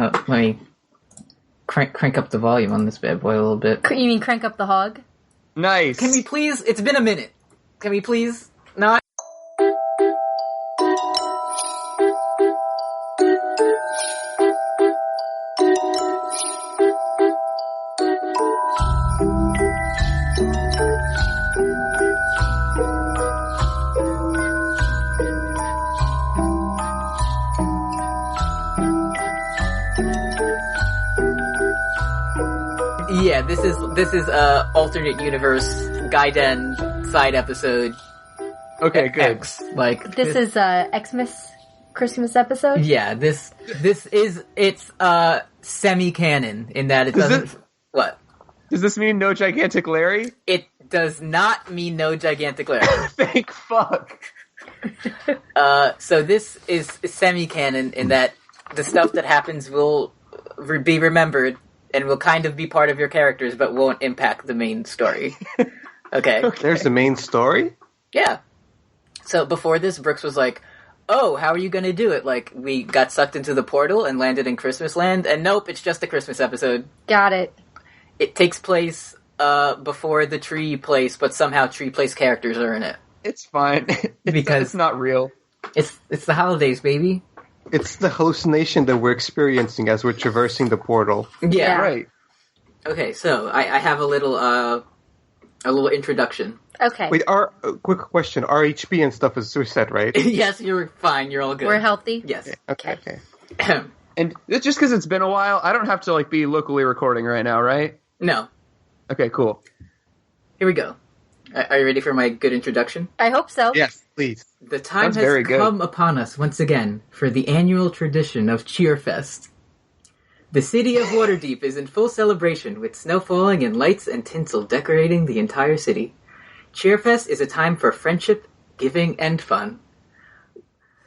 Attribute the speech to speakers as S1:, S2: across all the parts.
S1: Let me crank up the volume on this bad boy a little bit.
S2: You mean crank up the hog?
S3: Nice.
S1: Can we please? It's been a minute. Can we please not? Yeah, this is alternate universe Gaiden side episode.
S3: Okay, good.
S1: X. Like
S2: This is Xmas Christmas episode?
S1: Yeah, it's semi-canon in that it doesn't... What?
S3: Does this mean no gigantic Larry?
S1: It does not mean no gigantic Larry.
S3: Thank fuck.
S1: So this is semi-canon in that the stuff that happens will be remembered and will kind of be part of your characters, but won't impact the main story. Okay?
S4: There's the main story?
S1: Yeah. So before this, Brooks was like, oh, how are you gonna do it? Like, we got sucked into the portal and landed in Christmas Land, and nope, it's just a Christmas episode.
S2: Got it.
S1: It takes place before the Tree Place, but somehow Tree Place characters are in it.
S3: It's fine.
S1: Because
S3: it's not real.
S1: It's the holidays, baby.
S4: It's the hallucination that we're experiencing as we're traversing the portal.
S1: Yeah.
S3: Right.
S1: Okay, so I have a little introduction.
S2: Okay.
S4: Wait, quick question. RHB and stuff is reset, right?
S1: Yes, you're fine. You're all good.
S2: We're healthy?
S1: Yes.
S4: Okay.
S3: And it's just because it's been a while, I don't have to be locally recording right now, right?
S1: No.
S3: Okay, cool.
S1: Here we go. Are you ready for my good introduction?
S2: I hope so.
S4: Yes, please.
S1: The time
S3: That's very
S1: has
S3: good.
S1: come upon us once again for the annual tradition of Cheerfest. The city of Waterdeep is in full celebration with snow falling and lights and tinsel decorating the entire city. Cheerfest is a time for friendship, giving, and fun.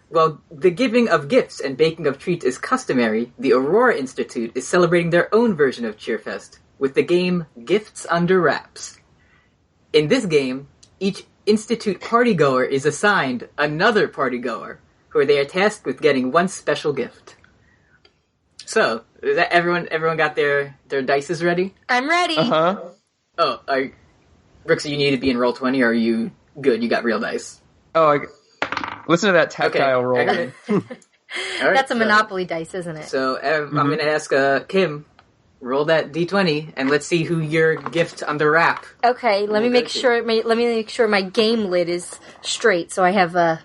S1: While the giving of gifts and baking of treats is customary, the Aurora Institute is celebrating their own version of Cheerfest with the game Gifts Under Wraps. In this game, each Institute partygoer is assigned another partygoer, who they are tasked with getting one special gift. So, is that everyone got their dices ready?
S2: I'm ready.
S3: Uh-huh.
S1: Oh, Brooks, you need to be in Roll20, or are you good? You got real dice.
S3: Oh, listen to that tactile roll.
S1: I got it. All right,
S2: That's a Monopoly dice, isn't it?
S1: So, I'm going to ask Kim, roll that d20, and let's see who your gift under wrap.
S2: Okay, let me make sure my game lid is straight, so I have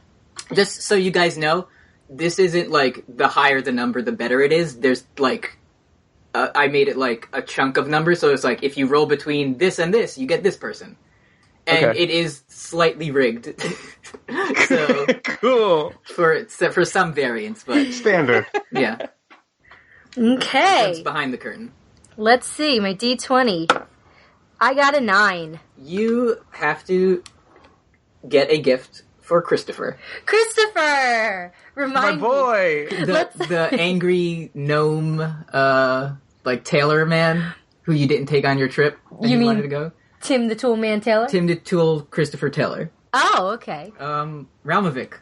S1: Just so you guys know, this isn't the higher the number, the better it is. There's I made it a chunk of numbers, so it's if you roll between this and this, you get this person. And
S3: Okay.
S1: it is slightly rigged. So,
S3: Cool.
S1: for some variants, but
S4: Standard.
S1: yeah.
S2: Okay.
S1: That's behind the curtain.
S2: Let's see, my D20. I got a 9.
S1: You have to get a gift for Christopher.
S2: Christopher!
S3: My
S2: Remind me.
S3: boy.
S1: The angry gnome, tailor man who you didn't take on your trip and
S2: You mean-
S1: wanted to go.
S2: Tim the Tool Man Taylor?
S1: Tim the Tool Christopher Taylor.
S2: Oh, okay.
S1: Ralmevik,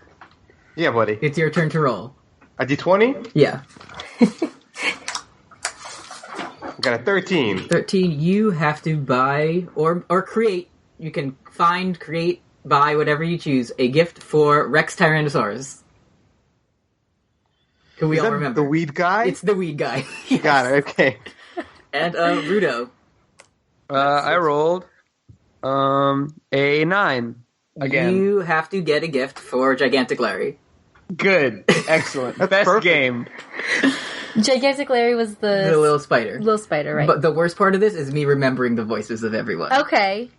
S4: Yeah, buddy.
S1: it's your turn to roll.
S4: A D20?
S1: Yeah.
S4: Got a 13.
S1: 13, you have to buy or create, you can find, create, buy, whatever you choose, a gift for Rex Tyrannosaurus. Who we
S4: Is
S1: all
S4: that
S1: remember.
S4: the weed guy?
S1: It's the weed guy. Yes.
S4: Got it, okay.
S1: And Rudo.
S3: I rolled a 9 again.
S1: You have to get a gift for Gigantic Larry.
S3: Good. Excellent.
S4: That's
S3: Best
S4: perfect.
S3: game.
S2: Gigantic Larry was
S1: The little spider.
S2: little spider, right?
S1: But the worst part of this is me remembering the voices of everyone.
S2: Okay.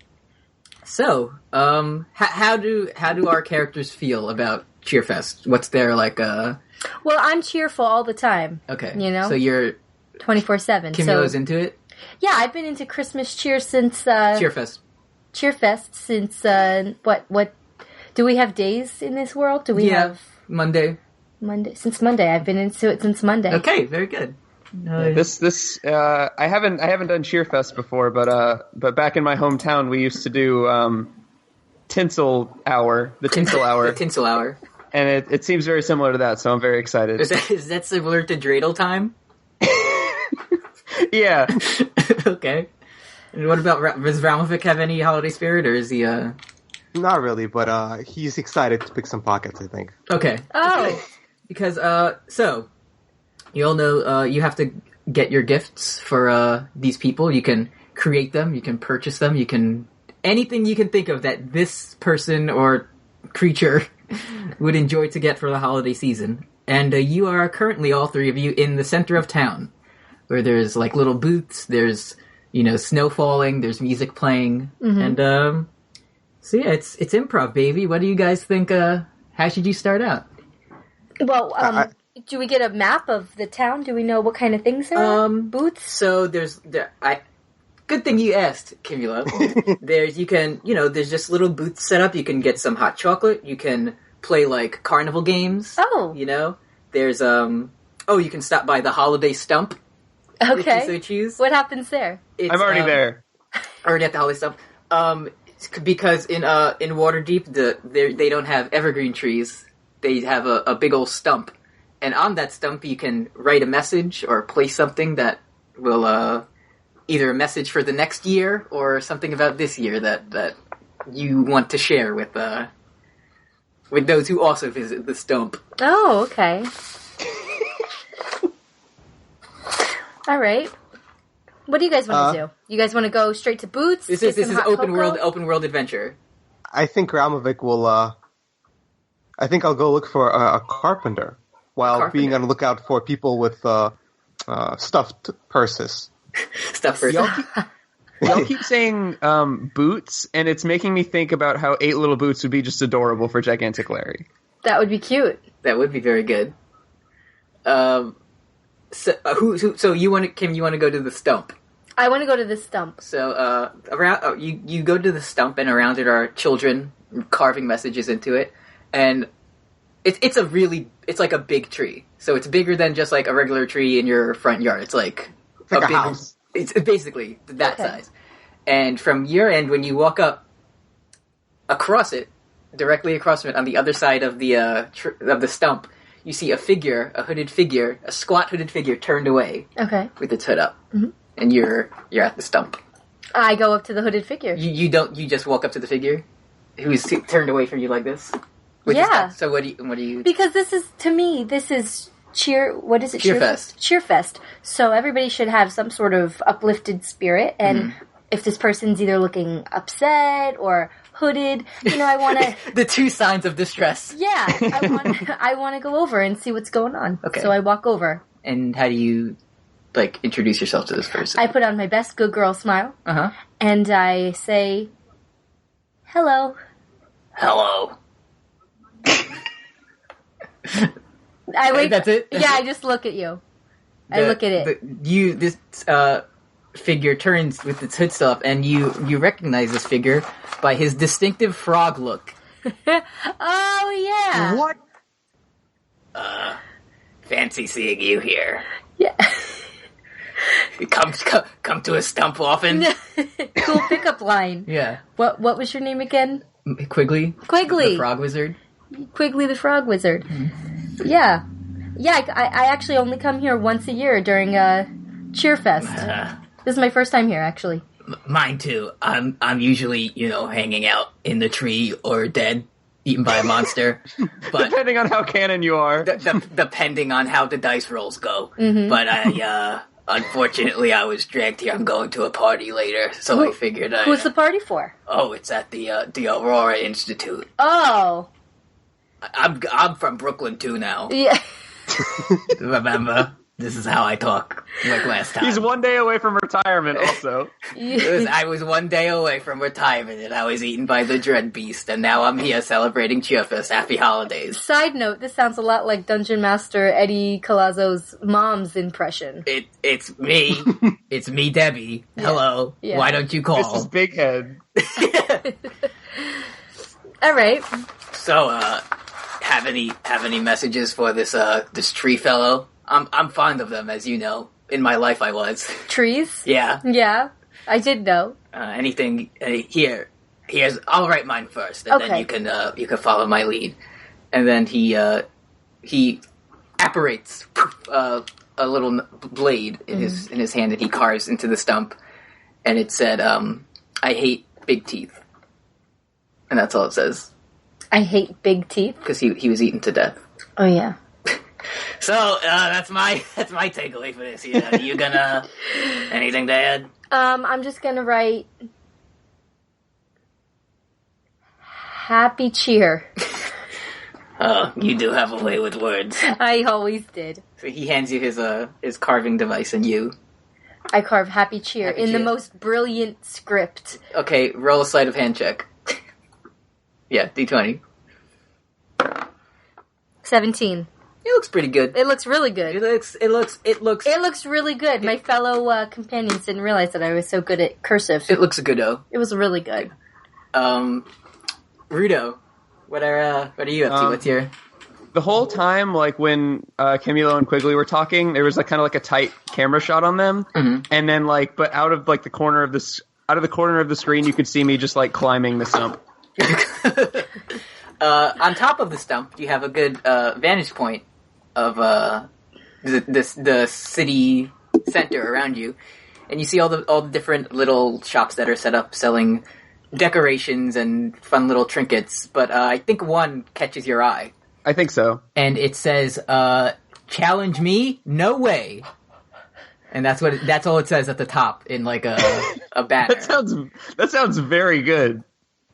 S1: So, how do our characters feel about Cheerfest? What's their
S2: Well, I'm cheerful all the time.
S1: Okay.
S2: You know?
S1: So you're
S2: 24/7.
S1: Kimulo's
S2: So,
S1: into it?
S2: yeah, I've been into Christmas cheer since
S1: Cheerfest.
S2: Cheerfest since what do we have days in this world? Do we have
S1: Monday.
S2: Monday? Since Monday. I've been into it since Monday.
S1: Okay, very good.
S3: This I haven't done Cheerfest before, but back in my hometown we used to do Tinsel Hour, the Tinsel Hour,
S1: The Tinsel Hour.
S3: and it seems very similar to that, so I'm very excited.
S1: Is that similar to Dreidel time?
S3: Yeah.
S1: Okay. And what about does Ralmevik have any holiday spirit, or is he?
S4: Not really, but he's excited to pick some pockets, I think.
S1: Okay.
S2: Oh,
S1: Because so you all know you have to get your gifts for these people. You can create them, you can purchase them, you can anything you can think of that this person or creature would enjoy to get for the holiday season. And you are currently, all three of you, in the center of town, where there's like little booths, there's snow falling, there's music playing, and so yeah, it's improv, baby. What do you guys think? How should you start out?
S2: well, do we get a map of the town? Do we know what kind of things there are? Booths?
S1: So good thing you asked, Kimulo. There's just little booths set up. You can get some hot chocolate. You can play like carnival games.
S2: Oh.
S1: There's you can stop by the holiday stump.
S2: Okay.
S1: If you so choose.
S2: What happens there?
S3: I'm already there.
S1: Already at the holiday stump. Because in Waterdeep, they don't have evergreen trees. They have a big old stump. And on that stump, you can write a message or place something that will, either a message for the next year or something about this year that you want to share with those who also visit the stump.
S2: Oh, okay. All right. What do you guys want to do? You guys want to go straight to Boots?
S1: This is open world adventure.
S4: I think Ralmevik will. I think I'll go look for a carpenter while being on the lookout for people with stuffed purses.
S1: Stuffed purses.
S3: Y'all keep saying boots, and it's making me think about how 8 little boots would be just adorable for Gigantic Larry.
S2: That would be cute.
S1: That would be very good. So you want to, Kim? You want to go to the stump?
S2: I want to go to the stump.
S1: So around you go to the stump, and around it are children carving messages into it, and it's like a big tree. So it's bigger than just like a regular tree in your front yard. It's like
S4: a
S1: big
S4: house.
S1: It's basically that size. And from your end, when you walk up across it, directly across from it, on the other side of the stump, you see a hooded figure, a squat hooded figure turned away.
S2: Okay.
S1: With its hood up. Mm-hmm. And you're at the stump.
S2: I go up to the hooded figure.
S1: You just walk up to the figure who's turned away from you like this?
S2: Yeah.
S1: So what do you...
S2: Because this is what is it?
S1: Cheerfest.
S2: Cheerfest. So everybody should have some sort of uplifted spirit, and if this person's either looking upset or hooded, I want to...
S1: The two signs of distress.
S2: Yeah, I want to go over and see what's going on.
S1: Okay.
S2: So I walk over.
S1: And how do you, introduce yourself to this person?
S2: I put on my best good girl smile.
S1: Uh-huh.
S2: And I say, hello.
S1: Hello.
S2: I wait.
S1: That's it?
S2: Yeah, I just look at you. I look at it.
S1: This figure turns with its hood still up, and you recognize this figure by his distinctive frog look.
S2: Oh, yeah.
S3: What?
S1: Fancy seeing you here.
S2: Yeah.
S1: Come to a stump often.
S2: Cool pickup line.
S1: Yeah.
S2: What was your name again?
S1: Quigley.
S2: Quigley.
S1: The frog wizard.
S2: Quigley the frog wizard. Yeah. Yeah, I actually only come here once a year during Cheerfest. This is my first time here, actually.
S1: Mine too. I'm usually, hanging out in the tree or dead, eaten by a monster. But
S3: depending on how canon you are.
S1: Depending on how the dice rolls go. Mm-hmm. But unfortunately, I was dragged here. I'm going to a party later, so I figured
S2: Who's the party for?
S1: Oh, it's at the Aurora Institute.
S2: Oh.
S1: I'm from Brooklyn too now.
S2: Yeah.
S1: Remember? This is how I talk, like last time.
S3: He's one day away from retirement, also.
S1: I was one day away from retirement, and I was eaten by the Dread Beast, and now I'm here celebrating Cheerfest. Happy holidays.
S2: Side note, this sounds a lot like Dungeon Master Eddie Colazzo's mom's impression.
S1: It's me. It's me, Debbie. Yeah. Hello. Yeah. Why don't you call?
S3: This is Big Head.
S2: All right.
S1: So, have any messages for this tree fellow? I'm fond of them, as you know. In my life, I was.
S2: Trees?
S1: Yeah.
S2: Yeah, I did know.
S1: Anything here's. I'll write mine first, and then you can follow my lead. And then he apparates little blade in his hand that he carves into the stump, and it said, "I hate big teeth," and that's all it says.
S2: I hate big teeth
S1: because he was eaten to death.
S2: Oh yeah.
S1: So that's my takeaway for this. Are you gonna anything to add?
S2: I'm just gonna write happy cheer.
S1: Oh, you do have a way with words.
S2: I always did.
S1: So he hands you his carving device, and
S2: I carve happy cheer in the most brilliant script.
S1: Okay, roll a sleight of hand check. Yeah, D20.
S2: 17.
S1: It looks pretty good.
S2: It looks really good.
S1: It looks
S2: really good. My fellow companions didn't realize that I was so good at cursive.
S1: It looks good-o.
S2: It was really good.
S1: Rudo, what are you up to? What's your...
S3: The whole time, like when Kimulo and Quigley were talking, there was like kind of like a tight camera shot on them, and then but out of the corner of the screen, you could see me just like climbing the stump.
S1: On top of the stump, you have a good vantage point of the city center around you, and you see all the different little shops that are set up selling decorations and fun little trinkets. But I think one catches your eye.
S3: I think so.
S1: And it says, "Challenge me? No way." And that's all it says at the top in like a banner.
S3: That sounds very good.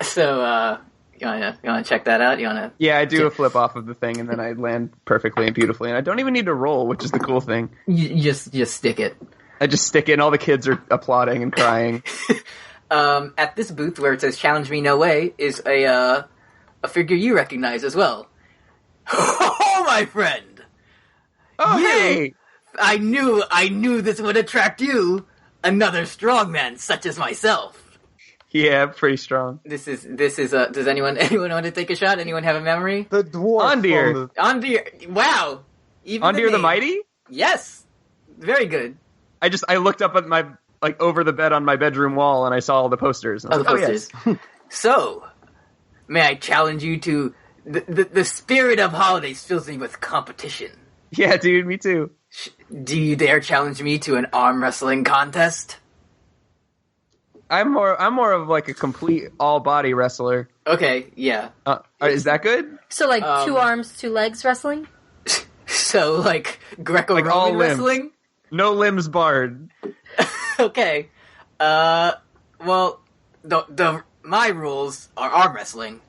S1: So, you wanna check that out?
S3: Yeah, I do a flip off of the thing, and then I land perfectly and beautifully, and I don't even need to roll, which is the cool thing.
S1: You just stick it.
S3: I just stick it, and all the kids are applauding and crying.
S1: At this booth where it says "Challenge me, no way" is a figure you recognize as well. Oh, my friend!
S3: Oh, hey!
S1: I knew this would attract you. Another strong man such as myself.
S3: Yeah, pretty strong.
S1: This is. Does anyone want to take a shot? Anyone have a memory?
S4: The dwarf.
S1: Ondir. Wow. Even
S3: Ondir the Mighty?
S1: Yes. Very good.
S3: I looked up at my over the bed on my bedroom wall, and I saw all the posters.
S1: The posters. Yes. So, may I challenge you to the spirit of holidays fills me with competition.
S3: Yeah, dude, me too.
S1: Do you dare challenge me to an arm wrestling contest?
S3: I'm more of like a complete all body wrestler.
S1: Okay, yeah.
S3: Is that good?
S2: So 2 arms, 2 legs wrestling?
S1: So like Greco-Roman wrestling?
S3: No limbs barred.
S1: Okay. Well, my rules are arm wrestling.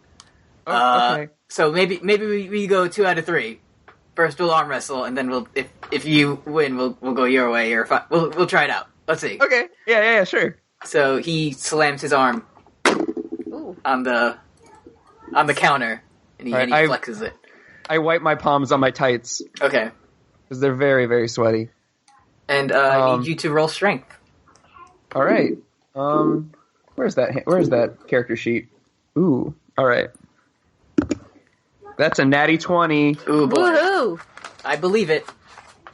S3: Okay.
S1: So maybe we go 2 out of 3. First we'll arm wrestle, and then if you win, we'll go your way, or we'll try it out. Let's see.
S3: Okay. Yeah, sure.
S1: So he slams his arm on the counter, and he flexes it.
S3: I wipe my palms on my tights.
S1: Okay.
S3: Because they're very, very sweaty.
S1: And I need you to roll strength.
S3: All right. Where's that character sheet? Ooh. All right. That's a natty 20.
S1: Ooh, boy.
S2: Woohoo!
S1: I believe it.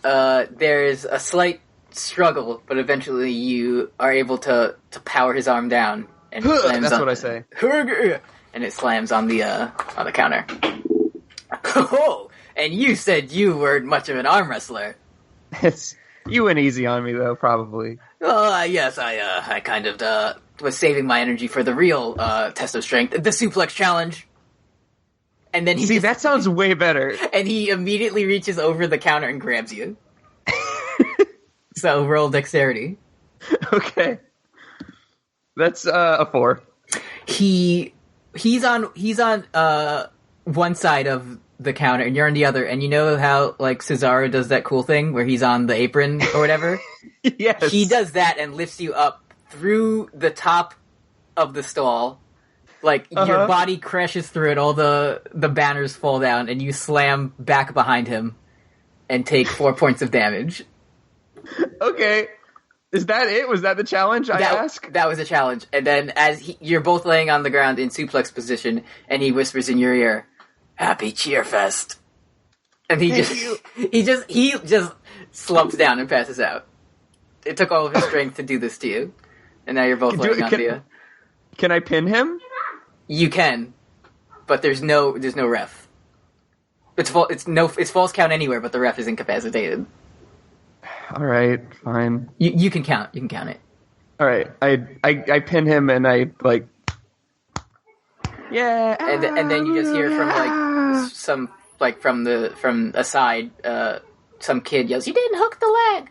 S1: There's a slight struggle, but eventually you are able to power his arm down. And
S3: that's what I say.
S1: And it slams on the counter. Oh, and you said you weren't much of an arm wrestler.
S3: You went easy on me, though, probably.
S1: Yes, I kind of was saving my energy for the real test of strength, the suplex challenge. And then
S3: that sounds way better.
S1: And he immediately reaches over the counter and grabs you. So roll dexterity.
S3: Okay. That's a 4.
S1: He's on one side of the counter and you're on the other, and you know how like Cesaro does that cool thing where he's on the apron or whatever?
S3: Yes.
S1: He does that and lifts you up through the top of the stall. Like your body crashes through it, all the banners fall down, and you slam back behind him and take 4 points of damage.
S3: Okay. Is that it? Was that the challenge I asked?
S1: That was a challenge. And then as you're both laying on the ground in suplex position, and he whispers in your ear, "Happy Cheerfest." And he just slumps down and passes out. It took all of his strength to do this to you. And now you're both laying on you.
S3: Can I pin him?
S1: You can, but there's no ref. It's false count anywhere, but the ref is incapacitated.
S3: All right, fine.
S1: You can count. You can count it.
S3: All right, I pin him and I like. Yeah,
S1: and then you just hear from like some like from a side, some kid yells, "You didn't hook the leg."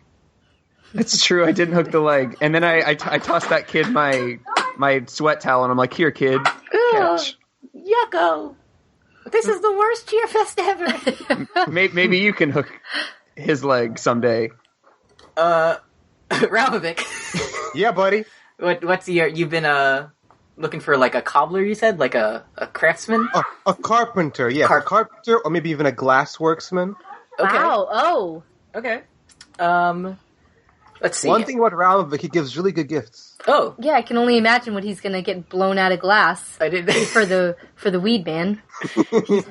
S3: It's true. I didn't hook the leg, and then I tossed that kid my sweat towel, and I'm like, "Here, kid, catch."
S1: Yucko! This is the worst Cheerfest ever.
S3: Maybe you can hook his leg someday.
S1: Ralmevik.
S4: Yeah, buddy.
S1: What's you've been looking for like a cobbler? You said like a craftsman.
S4: A carpenter, yes, a carpenter, or maybe even a glassworksman.
S1: Okay.
S2: Wow. Oh.
S1: Okay. Let's see.
S4: One thing about Ralmevik, he gives really good gifts.
S1: Oh.
S2: Yeah, I can only imagine what he's gonna get blown out of glass
S1: I did.
S2: for the weed man.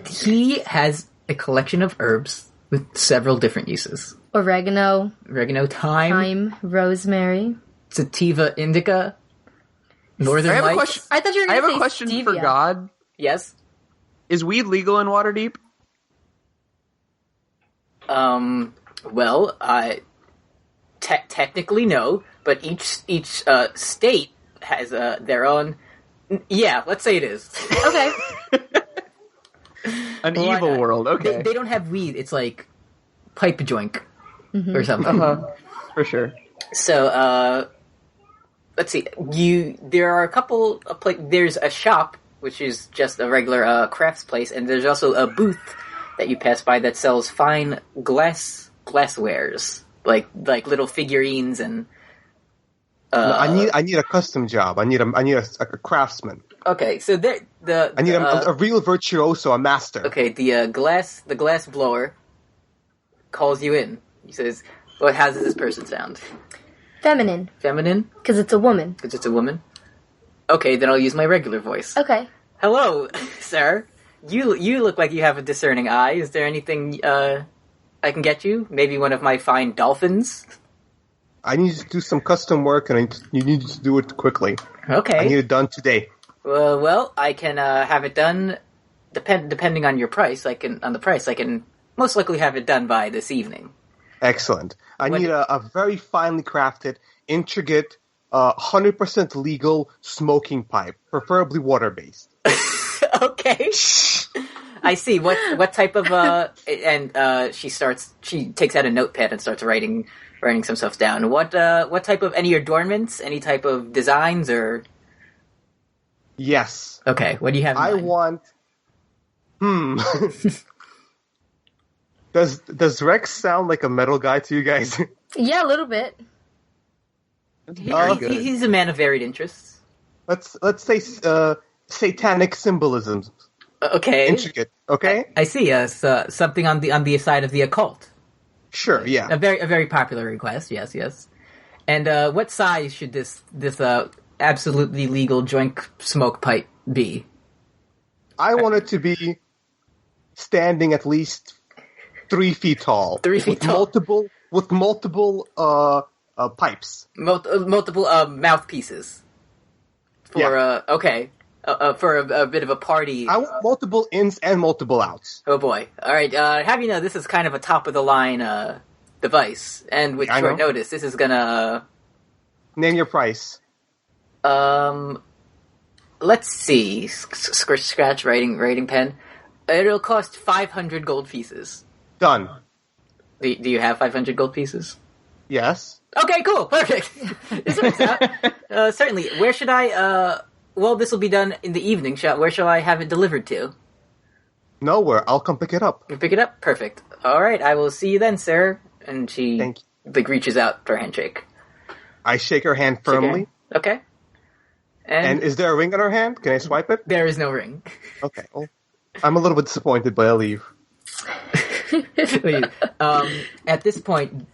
S1: He has a collection of herbs with several different uses.
S2: Oregano,
S1: Thyme,
S2: rosemary,
S1: sativa indica, northern
S3: I have a
S1: lights.
S3: question.
S2: I thought you were
S3: I
S2: going
S3: have
S2: to
S3: a
S2: say
S3: question
S2: stevia.
S3: for God.
S1: Yes.
S3: Is weed legal in Waterdeep?
S1: Well, technically no, but each state has their own. Yeah, let's say it is.
S2: Okay.
S3: An
S1: Why
S3: evil
S1: not?
S3: world. Okay,
S1: They don't have weed. It's like pipe joink or something.
S3: for sure.
S1: So, let's see. There are a couple of there's a shop, which is just a regular crafts place, and there's also a booth that you pass by that sells fine glasswares, like little figurines and.
S4: No, I need a custom job. I need a craftsman.
S1: Okay, so
S4: I need a real virtuoso, a master.
S1: Okay, the glass blower calls you in. He says, "Well, how does this person sound?
S2: Feminine,
S1: Feminine?
S2: because it's a woman.
S1: Because it's a woman? Okay, then I'll use my regular voice.
S2: Okay.
S1: Hello, sir. You look like you have a discerning eye. Is there anything I can get you? Maybe one of my fine dolphins?
S4: I need to do some custom work, and you need to do it quickly.
S1: Okay.
S4: I need it done today.
S1: Well, I can have it done. Depending on your price, I can most likely have it done by this evening.
S4: Excellent. I need a very finely crafted, intricate, 100% legal smoking pipe, preferably water-based.
S1: Okay. I see. What type of and she takes out a notepad and starts writing some stuff down. What type of any adornments, any type of designs or
S4: Yes.
S1: Okay, what do you have in mind?
S4: Does Rex sound like a metal guy to you guys?
S2: Yeah, a little bit.
S1: He's a man of varied interests.
S4: Let's say satanic symbolisms.
S1: Okay.
S4: Intricate, okay?
S1: I see. Something on the side of the occult.
S4: Sure, yeah.
S1: A very popular request. Yes. And what size should this absolutely legal joint smoke pipe be?
S4: I want it to be standing at least 3 feet tall.
S1: 3 feet tall.
S4: With multiple pipes.
S1: Multiple mouthpieces. For
S4: Yeah.
S1: for a bit of a party.
S4: I want multiple ins and multiple outs.
S1: Oh boy! All right, have you know this is kind of a top of the line device, and with
S4: I
S1: short
S4: know.
S1: notice, this is gonna.
S4: Name your price.
S1: Let's see. Scratch writing pen. It'll cost 500 gold pieces.
S4: Done.
S1: Do you have 500 gold pieces?
S4: Yes.
S1: Okay, cool, perfect. This works out. Certainly. Where should I? Well, this will be done in the evening. Where shall I have it delivered to?
S4: Nowhere. I'll come pick it up.
S1: You pick it up? Perfect. All right, I will see you then, sir. And she
S4: Thank
S1: reaches out for a handshake.
S4: I shake her hand firmly.
S1: Okay.
S4: And is there a ring on her hand? Can I swipe it?
S1: There is no ring.
S4: Okay. Well, I'm a little bit disappointed, but I'll leave.
S1: At this point,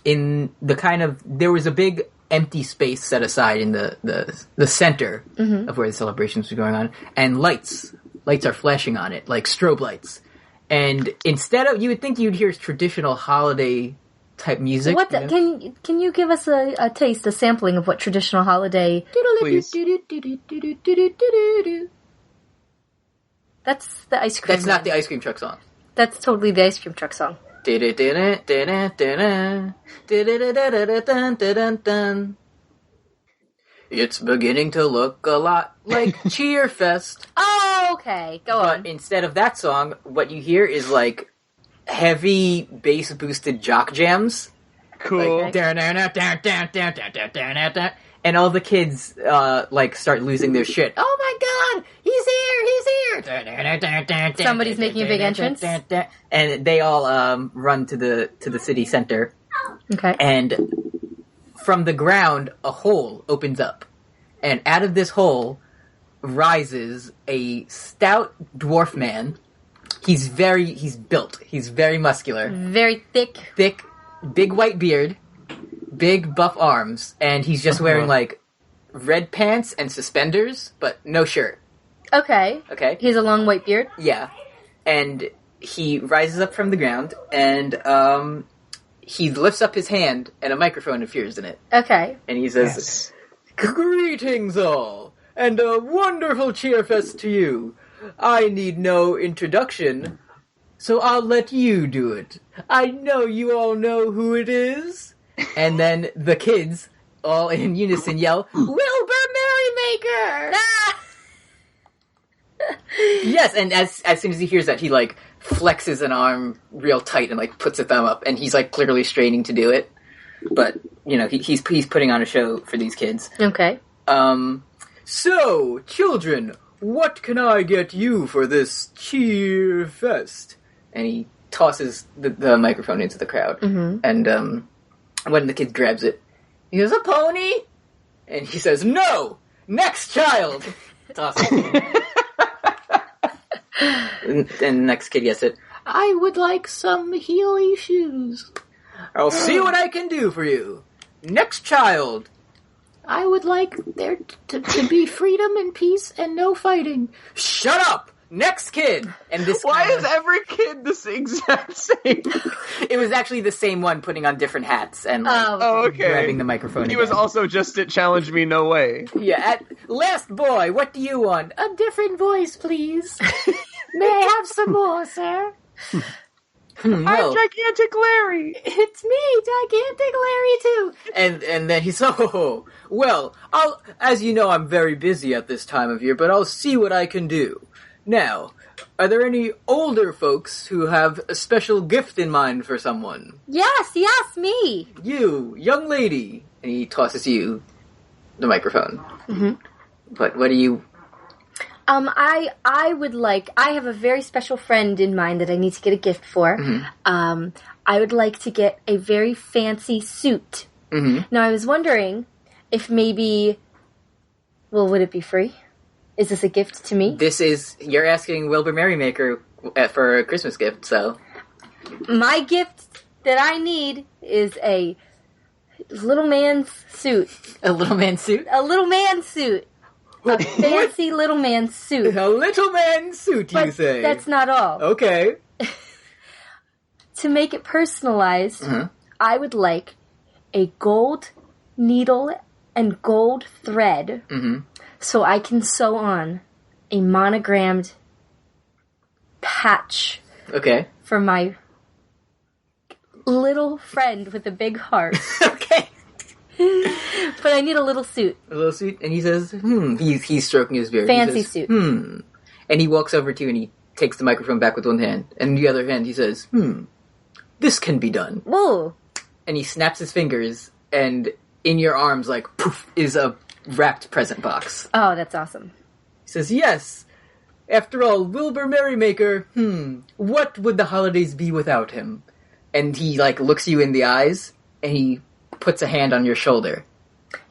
S1: in the kind of there was a big empty space set aside in the center of where the celebrations were going on, and lights are flashing on it like strobe lights. And instead of, you would think you'd hear traditional holiday type music.
S2: What
S1: you know?
S2: can you give us a taste, a sampling of what traditional holiday?
S3: Please.
S2: That's the ice cream.
S1: That's not the ice cream truck song.
S2: That's totally the ice cream truck song.
S1: It's beginning to look a lot like Cheerfest.
S2: Oh, okay. Go on.
S1: But instead of that song, what you hear is like heavy bass boosted jock jams.
S3: Cool.
S1: Like, and all the kids like start losing their shit. Oh my god, he's here!
S2: Somebody's making a big entrance,
S1: and they all run to the city center.
S2: Okay.
S1: And from the ground, a hole opens up, and out of this hole rises a stout dwarf man. He's built. He's very muscular,
S2: Very thick.
S1: big white beard, big buff arms, and he's just wearing like red pants and suspenders, but no shirt.
S2: Okay.
S1: Okay?
S2: He has a long white beard.
S1: Yeah. And he rises up from the ground, and he lifts up his hand, and a microphone appears in it.
S2: Okay.
S1: And he says, "Greetings all, and a wonderful Cheerfest to you. I need no introduction, so I'll let you do it. I know you all know who it is." And then the kids, all in unison, yell, "Wilbur Merrymaker!"
S2: Ah!
S1: Yes, and as soon as he hears that, he like flexes an arm real tight and like puts a thumb up, and he's like clearly straining to do it. But you know, he's putting on a show for these kids.
S2: Okay.
S1: So, children, what can I get you for this Cheerfest? And he tosses the microphone into the crowd.
S2: Mm-hmm.
S1: And when the kid grabs it, he goes, "A pony?" And he says, "No! Next child!" Tosses it. And the next kid gets it. "I would like some Heely shoes. I'll see what I can do for you. Next child. I would like there to be freedom and peace and no fighting. Shut up! Next kid!" And this
S3: Why is every kid the exact same?
S1: It was actually the same one putting on different hats and like,
S3: Oh, okay.
S1: grabbing the microphone
S3: He
S1: again.
S3: was also just at Challenge Me No Way.
S1: Yeah, last boy, what do you want? A different voice, please. May I have some more, sir?
S3: I'm Gigantic Larry.
S1: It's me, Gigantic Larry, too. And then he's, "Oh, well, as you know, I'm very busy at this time of year, but I'll see what I can do. Now, are there any older folks who have a special gift in mind for someone?
S2: Yes, me.
S1: You, young lady." And he tosses you the microphone.
S2: Mm-hmm.
S1: But what do you...
S2: I would like. I have a very special friend in mind that I need to get a gift for.
S1: Mm-hmm.
S2: I would like to get a very fancy suit.
S1: Mm-hmm.
S2: Now, I was wondering if maybe. Well, would it be free? Is this a gift to me?
S1: You're asking Wilbur Merrymaker for a Christmas gift, so...
S2: My gift that I need is a little man's suit.
S1: A little man suit?
S2: A little man's suit. A fancy little man's suit.
S1: A little man suit, you
S2: But
S1: say?
S2: that's not all.
S1: Okay.
S2: To make it personalized,
S1: Uh-huh.
S2: I would like a gold needle and gold thread so I can sew on a monogrammed patch
S1: Okay.
S2: for my little friend with a big heart.
S1: Okay.
S2: But I need a little suit.
S1: A little suit, and he says, he's stroking his beard.
S2: Fancy
S1: He says,
S2: suit.
S1: And he walks over to you and he takes the microphone back with one hand, and the other hand he says, this can be done.
S2: Whoa.
S1: And he snaps his fingers, and in your arms, like, poof, is a wrapped present box.
S2: Oh, that's awesome.
S1: He says, yes, after all, Wilbur Merrymaker, what would the holidays be without him? And he, like, looks you in the eyes, and he puts a hand on your shoulder.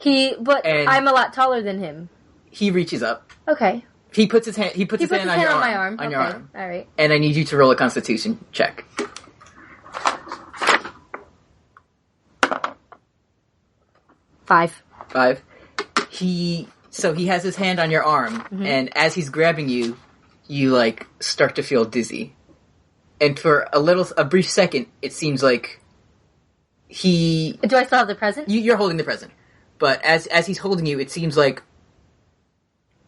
S2: But
S1: And-
S2: I'm a lot taller than him.
S1: He reaches up.
S2: Okay.
S1: He puts his hand. He puts
S2: He
S1: his
S2: puts
S1: hand
S2: his
S1: on
S2: hand
S1: your
S2: on
S1: arm.
S2: my arm.
S1: On
S2: Okay.
S1: your arm.
S2: All right.
S1: And I need you to roll a Constitution check.
S2: 5.
S1: 5. He has his hand on your arm, and as he's grabbing you, you like start to feel dizzy. And for a brief second, it seems like he.
S2: Do I still have the present?
S1: You're holding the present, but as he's holding you, it seems like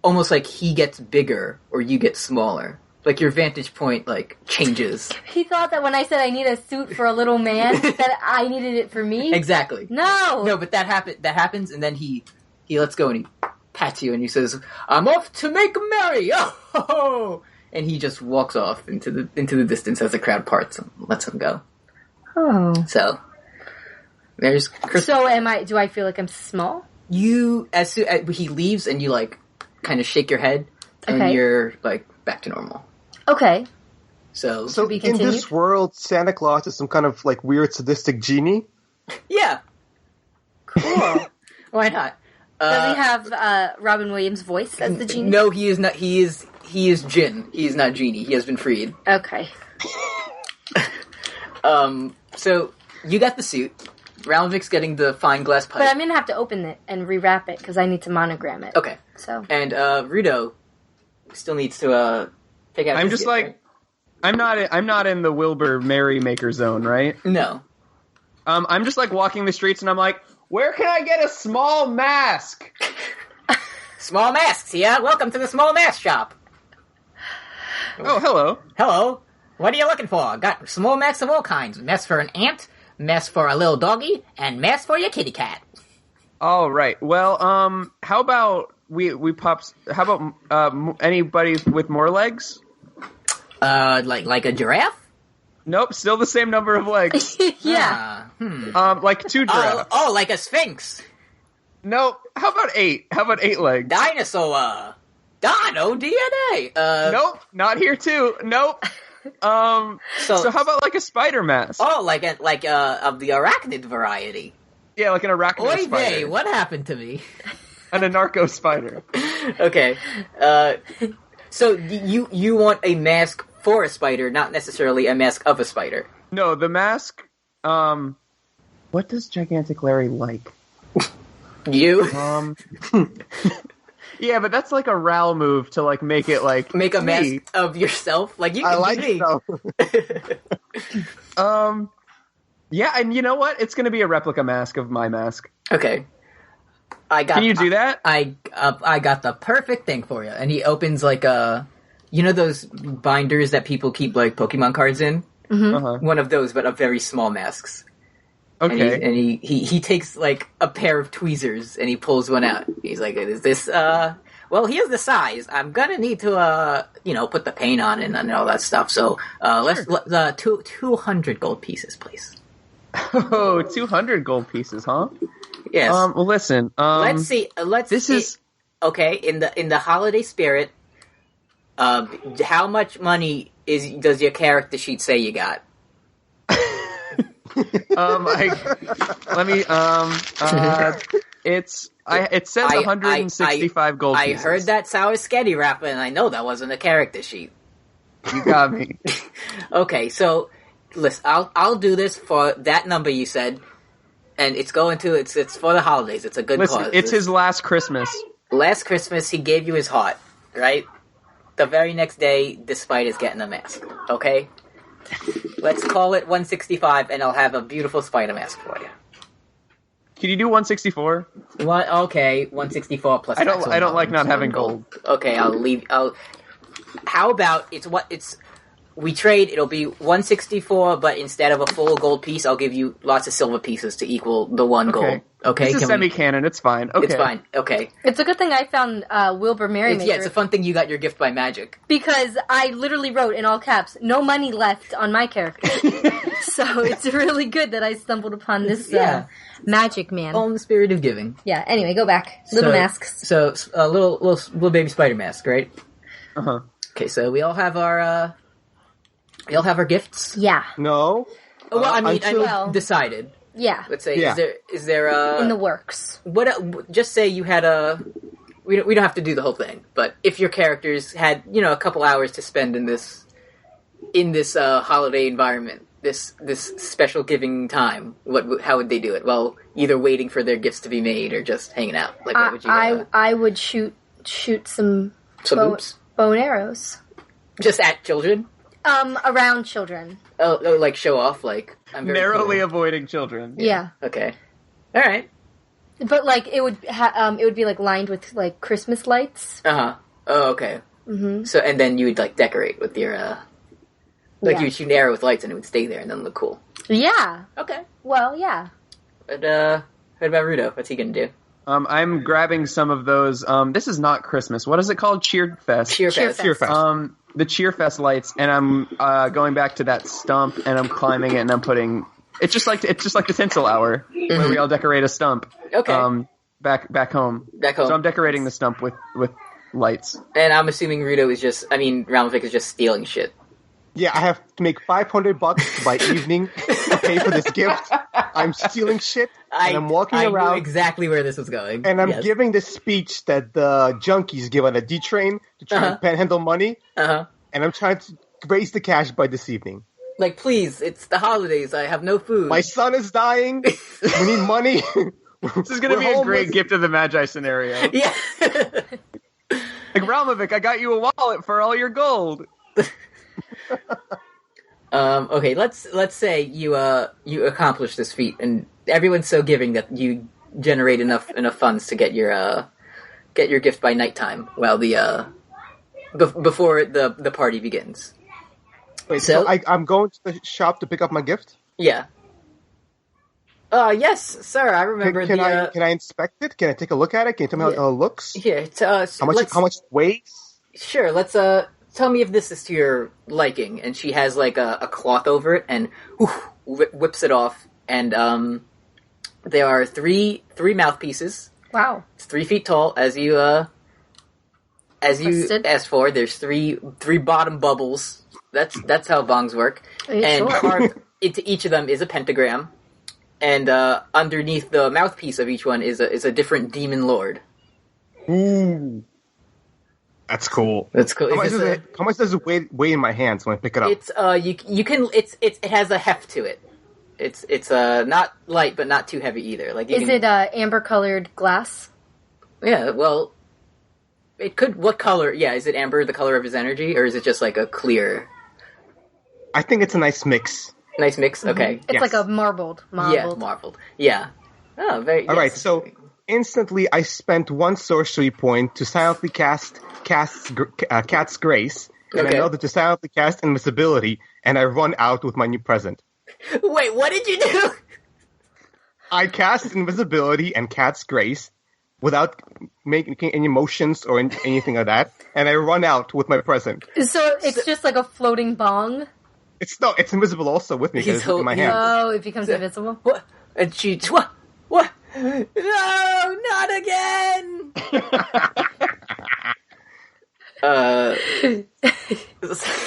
S1: almost like he gets bigger or you get smaller. like your vantage point like changes.
S2: He thought that when I said I need a suit for a little man, that I needed it for me.
S1: Exactly.
S2: No,
S1: but that happens, and then he lets go and he pats you and he says, "I'm off to make merry." Oh, and he just walks off into the distance as the crowd parts and lets him go.
S2: Oh.
S1: So there's Christmas.
S2: So do I feel like I'm small?
S1: You as soon as he leaves and you like kind of shake your head and you're like back to normal.
S2: Okay.
S1: So
S4: in this world, Santa Claus is some kind of like weird sadistic genie.
S1: Yeah.
S2: Cool.
S1: Why not?
S2: Does he have Robin Williams' voice as the genie?
S1: No, he is not. He is Jinn. He is not genie. He has been freed.
S2: Okay.
S1: So you got the suit. Ralmevik's getting the fine glass pipe.
S2: But I'm gonna have to open it and rewrap it because I need to monogram it.
S1: Okay.
S2: So.
S1: And Rudo still needs to pick out.
S3: I'm just like, right? I'm not in the Wilbur Merrymaker zone, right?
S1: No.
S3: I'm just like walking the streets and I'm like, where can I get a small mask?
S1: Small masks, yeah. Welcome to the small mask shop.
S3: Oh, hello.
S1: Hello. What are you looking for? Got small masks of all kinds. Masks for an ant, masks for a little doggy, and masks for your kitty cat.
S3: All right. Well, how about how about anybody with more legs?
S1: Like a giraffe?
S3: Nope, still the same number of legs.
S2: Yeah.
S3: Like 2 giraffes.
S1: Oh, like a sphinx.
S3: Nope. How about 8? How about 8 legs?
S1: Dinosaur. Dino DNA.
S3: Nope, not here too. Nope. So how about like a spider mask?
S1: Oh, like of the arachnid variety.
S3: Yeah, like an arachnid
S1: Oy
S3: spider.
S1: vey, what happened to me?
S3: An anarcho spider.
S1: Okay. So you want a mask for a spider, not necessarily a mask of a spider.
S3: No, the mask. What does Gigantic Larry like?
S1: You?
S3: Yeah, but that's like a Ral move to like make it like
S1: make a
S3: me.
S1: mask of yourself. Like you can
S4: I like
S1: be me.
S4: it though.
S3: Yeah, and you know what? It's going to be a replica mask of my mask.
S1: Okay.
S3: Can you do that?
S1: I got the perfect thing for you. And he opens like you know those binders that people keep like Pokemon cards in?
S2: Mm-hmm.
S3: Uh-huh.
S1: One of those, but of very small masks.
S3: Okay.
S1: And he takes like a pair of tweezers and he pulls one out. He's like, "Is this well, here's the size. I'm gonna need to put the paint on it and all that stuff. So let's 200 gold pieces, please."
S3: Oh, 200 gold pieces, huh?
S1: Yes.
S3: Well, listen.
S1: Let's see. Okay. In the holiday spirit, how much money does your character sheet say you got?
S3: It says 165 gold pieces.
S1: I heard that sour sketty rapper, and I know that wasn't a character sheet.
S3: You got me.
S1: Okay, so listen, I'll do this for that number you said, and it's for the holidays. It's a good cause.
S3: It's his last Christmas.
S1: Last Christmas, he gave you his heart, right? The very next day, the spider's getting a mask. Okay. Let's call it 165, and I'll have a beautiful spider mask for you.
S3: Can you do 164?
S1: Okay, 164 plus.
S3: I don't like not having gold.
S1: Okay, how about we trade? It'll be 164, but instead of a full gold piece, I'll give you lots of silver pieces to equal the one gold. Okay,
S3: it's a semi-canon. It's fine. Okay,
S1: it's fine. Okay,
S2: it's a good thing I found Wilbur Merrymaker.
S1: It's a fun thing you got your gift by magic.
S2: Because I literally wrote in all caps, "No money left on my character." So it's really good that I stumbled upon this magic man.
S1: All in the spirit of giving.
S2: Yeah. Anyway, go back. Little masks.
S1: So a little baby spider mask, right?
S3: Uh huh.
S1: Okay, so we all have our gifts.
S2: Yeah.
S4: No.
S1: Well, I mean,
S2: decided. Yeah.
S1: Let's say, is there
S2: in the works?
S1: What? Just say you had we don't have to do the whole thing, but if your characters had a couple hours to spend in this holiday environment, this special giving time, how would they do it? Well, either waiting for their gifts to be made or just hanging out. Like, what would you?
S2: I would shoot some bow and arrows.
S1: Just at children.
S2: Around children.
S1: Oh, like show off, like I'm very
S3: narrowly
S1: cool.
S3: avoiding children.
S2: Yeah.
S1: Okay. All right.
S2: But like it would be like lined with like Christmas lights.
S1: Oh, okay.
S2: Mm-hmm.
S1: So, and then you would like decorate with your, like
S2: Yeah.
S1: you would shoot an arrow with lights and it would stay there and then look cool.
S2: Yeah.
S1: Okay.
S2: Well, yeah.
S1: But, what about Rudo? What's he gonna do?
S3: I'm grabbing some of those. This is not Christmas. What is it called? Cheerfest.
S1: Cheerfest.
S3: The Cheerfest lights, and I'm going back to that stump, and I'm climbing it, and I'm putting. It's just like the tinsel hour where we all decorate a stump.
S1: Okay.
S3: Back home.
S1: Back home.
S3: So I'm decorating the stump with lights.
S1: And I'm assuming Rudo is Ralmevik is just stealing shit.
S4: Yeah, I have to make $500 by evening to pay for this gift. I'm stealing shit, and I'm walking
S1: I
S4: around.
S1: knew exactly where this was going.
S4: And I'm giving this speech that the junkies give on a D train to try to panhandle money.
S1: Uh-huh.
S4: And I'm trying to raise the cash by this evening.
S1: Like, please, it's the holidays. I have no food.
S4: My son is dying. We need money.
S3: This is going to be a great gift of the Magi scenario.
S1: Yeah.
S3: Like, Ralmevik, I got you a wallet for all your gold.
S1: Okay, let's say you accomplish this feat, and everyone's so giving that you generate enough funds to get your gift by nighttime, while the before the party begins.
S4: Wait, so I'm going to the shop to pick up my gift?
S1: Yeah. Yes, sir. I remember.
S4: Can I inspect it? Can I take a look at it? Can you tell me how it looks?
S1: Here,
S4: How much it weighs?
S1: Sure. Let's tell me if this is to your liking. And she has like a cloth over it and whips it off. And there are three mouthpieces.
S2: Wow.
S1: It's 3 feet tall, as you asked for. There's three bottom bubbles. That's how bongs work. And carved into each of them is a pentagram. And underneath the mouthpiece of each one is a different demon lord.
S4: Ooh. That's cool.
S1: That's cool.
S4: How much does it weigh in my hands when I pick it up?
S1: It's it has a heft to it. It's not light but not too heavy either. Like
S2: is it amber colored glass?
S1: Yeah, well, it could. What color? Yeah, is it amber, the color of his energy, or is it just like a clear?
S4: I think it's a nice mix.
S1: Nice mix. Okay,
S2: It's like a marbled.
S1: Yeah, marbled. Yeah. Oh, very.
S4: All right, so instantly I spent 1 sorcery point to silently cast Cat's Grace, and I know that to silently cast Invisibility, and I run out with my new present.
S1: Wait, what did you do?
S4: I cast Invisibility and Cat's Grace without making any motions or anything like that, and I run out with my present.
S2: So it's just like a floating bong?
S4: It's invisible also with me because it's in my hand.
S2: Oh, it becomes invisible?
S1: What? And she... What? No, not again!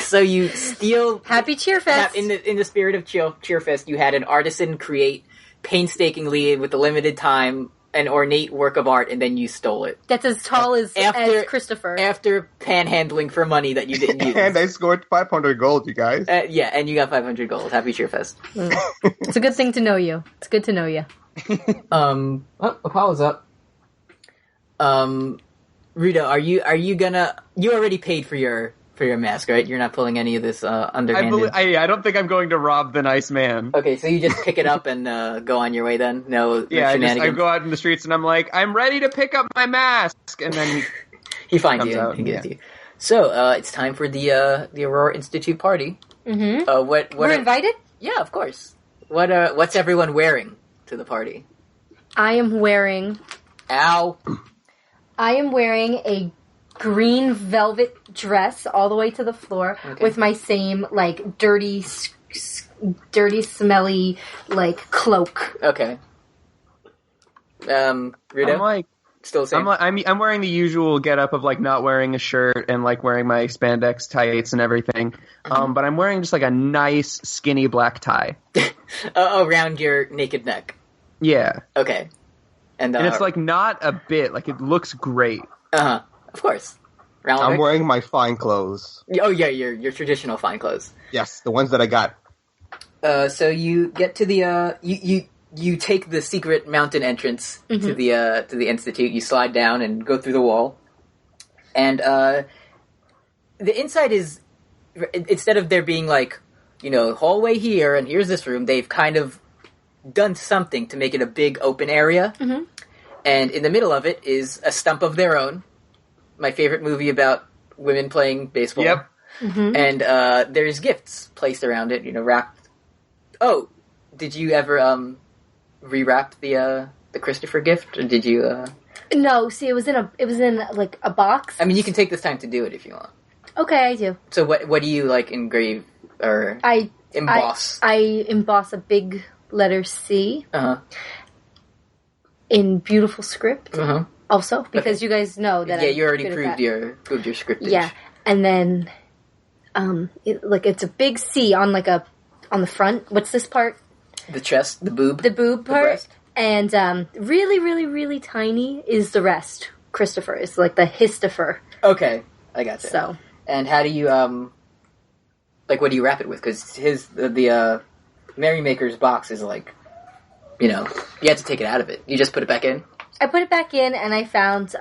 S1: So you steal...
S2: Happy Cheerfest!
S1: In the spirit of Cheerfest, you had an artisan create painstakingly with a limited time an ornate work of art, and then you stole it.
S2: That's as tall as Christopher.
S1: After panhandling for money that you didn't use.
S4: And I scored 500 gold, you guys.
S1: Yeah, and you got 500 gold. Happy Cheerfest.
S2: It's a good thing to know you. It's good to know you.
S1: Apollo's up. Rudo, are you gonna... You already paid for your mask, right? You're not pulling any of this underhanded...
S3: I don't think I'm going to rob the nice man.
S1: Okay, so you just pick it up and go on your way then? No shenanigans?
S3: I go out in the streets and I'm like, I'm ready to pick up my mask! And then
S1: he finds you and he gives you. So, it's time for the Aurora Institute party.
S2: Mm-hmm. We're invited?
S1: Yeah, of course. What's everyone wearing to the party?
S2: I am wearing...
S1: Ow!
S2: I am wearing a green velvet dress all the way to the floor with my same, like, dirty, smelly, like, cloak.
S1: Okay. Rudo?
S3: I'm like...
S1: Still the same?
S3: I'm wearing the usual getup of, like, not wearing a shirt and, like, wearing my spandex tights and everything. But I'm wearing just, like, a nice, skinny black tie.
S1: Around your naked neck?
S3: Yeah.
S1: Okay. And
S3: it's, like, not a bit. Like, it looks great.
S1: Uh-huh. Of course. Ralmevik?
S4: I'm wearing my fine clothes.
S1: Oh, yeah, your traditional fine clothes.
S4: Yes, the ones that I got.
S1: So you get to the, you take the secret mountain entrance to the Institute. You slide down and go through the wall. And, the inside is, instead of there being like, hallway here and here's this room, they've kind of done something to make it a big open area. And in the middle of it is a stump of their own. My favorite movie about women playing baseball.
S3: Yep.
S1: And there's gifts placed around it, wrapped. Oh, did you ever rewrap the Christopher gift, or did you?
S2: No, see, it was in like a box.
S1: I mean, you can take this time to do it if you want.
S2: Okay, I do.
S1: So what do you like engrave or emboss?
S2: I emboss a big letter C. In beautiful script. Also, because you guys know that.
S1: Yeah, you already proved your scriptage.
S2: Yeah, and then, it's a big C on on the front. What's this part?
S1: The chest, the boob.
S2: The boob part.
S1: Breast.
S2: And really, really, really tiny is the rest. Christopher is like the histofer.
S1: Okay, I got you.
S2: So.
S1: And how do you what do you wrap it with? Because the Merrymaker's box is like, you have to take it out of it. You just put it back in.
S2: I put it back in, and I found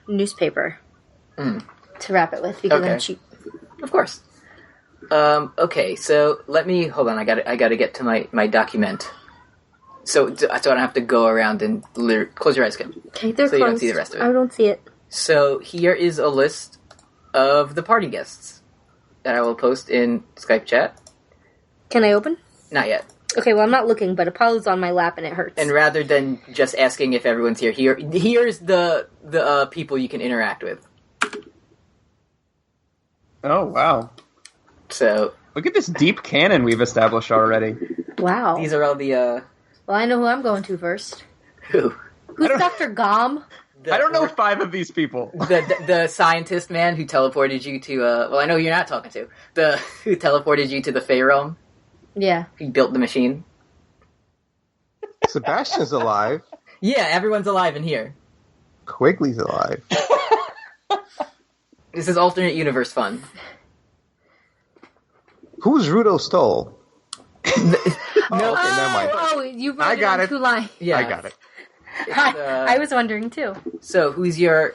S2: newspaper to wrap it with because I'm cheap.
S1: Of course. Okay, so let me hold on. I got to get to my document. So I don't have to go around and close your eyes, Kim.
S2: Okay, they're
S1: so
S2: closed.
S1: You don't see the rest of it.
S2: I don't see it.
S1: So here is a list of the party guests that I will post in Skype chat.
S2: Can I open?
S1: Not yet.
S2: Okay, well, I'm not looking, but Apollo's on my lap and it hurts.
S1: And rather than just asking if everyone's here's the people you can interact with.
S3: Oh, wow.
S1: So
S3: look at this deep canon we've established already.
S2: Wow.
S1: These are all the
S2: Well, I know who I'm going to first.
S1: Who?
S2: Who's Dr. Gom?
S3: I don't know 5 of these people.
S1: The scientist man who teleported you to I know who you're not talking to. Who teleported you to the Fey realm.
S2: Yeah.
S1: He built the machine.
S4: Sebastian's alive.
S1: Yeah, everyone's alive in here.
S4: Quigley's alive.
S1: This is alternate universe fun.
S4: Who's Rudo stole?
S1: No.
S4: Okay, never mind.
S2: Oh, you wrote
S4: I
S2: it
S4: got
S2: on
S4: it.
S2: 2 lines.
S1: Yeah.
S4: I got it.
S2: I was wondering too.
S1: So who's your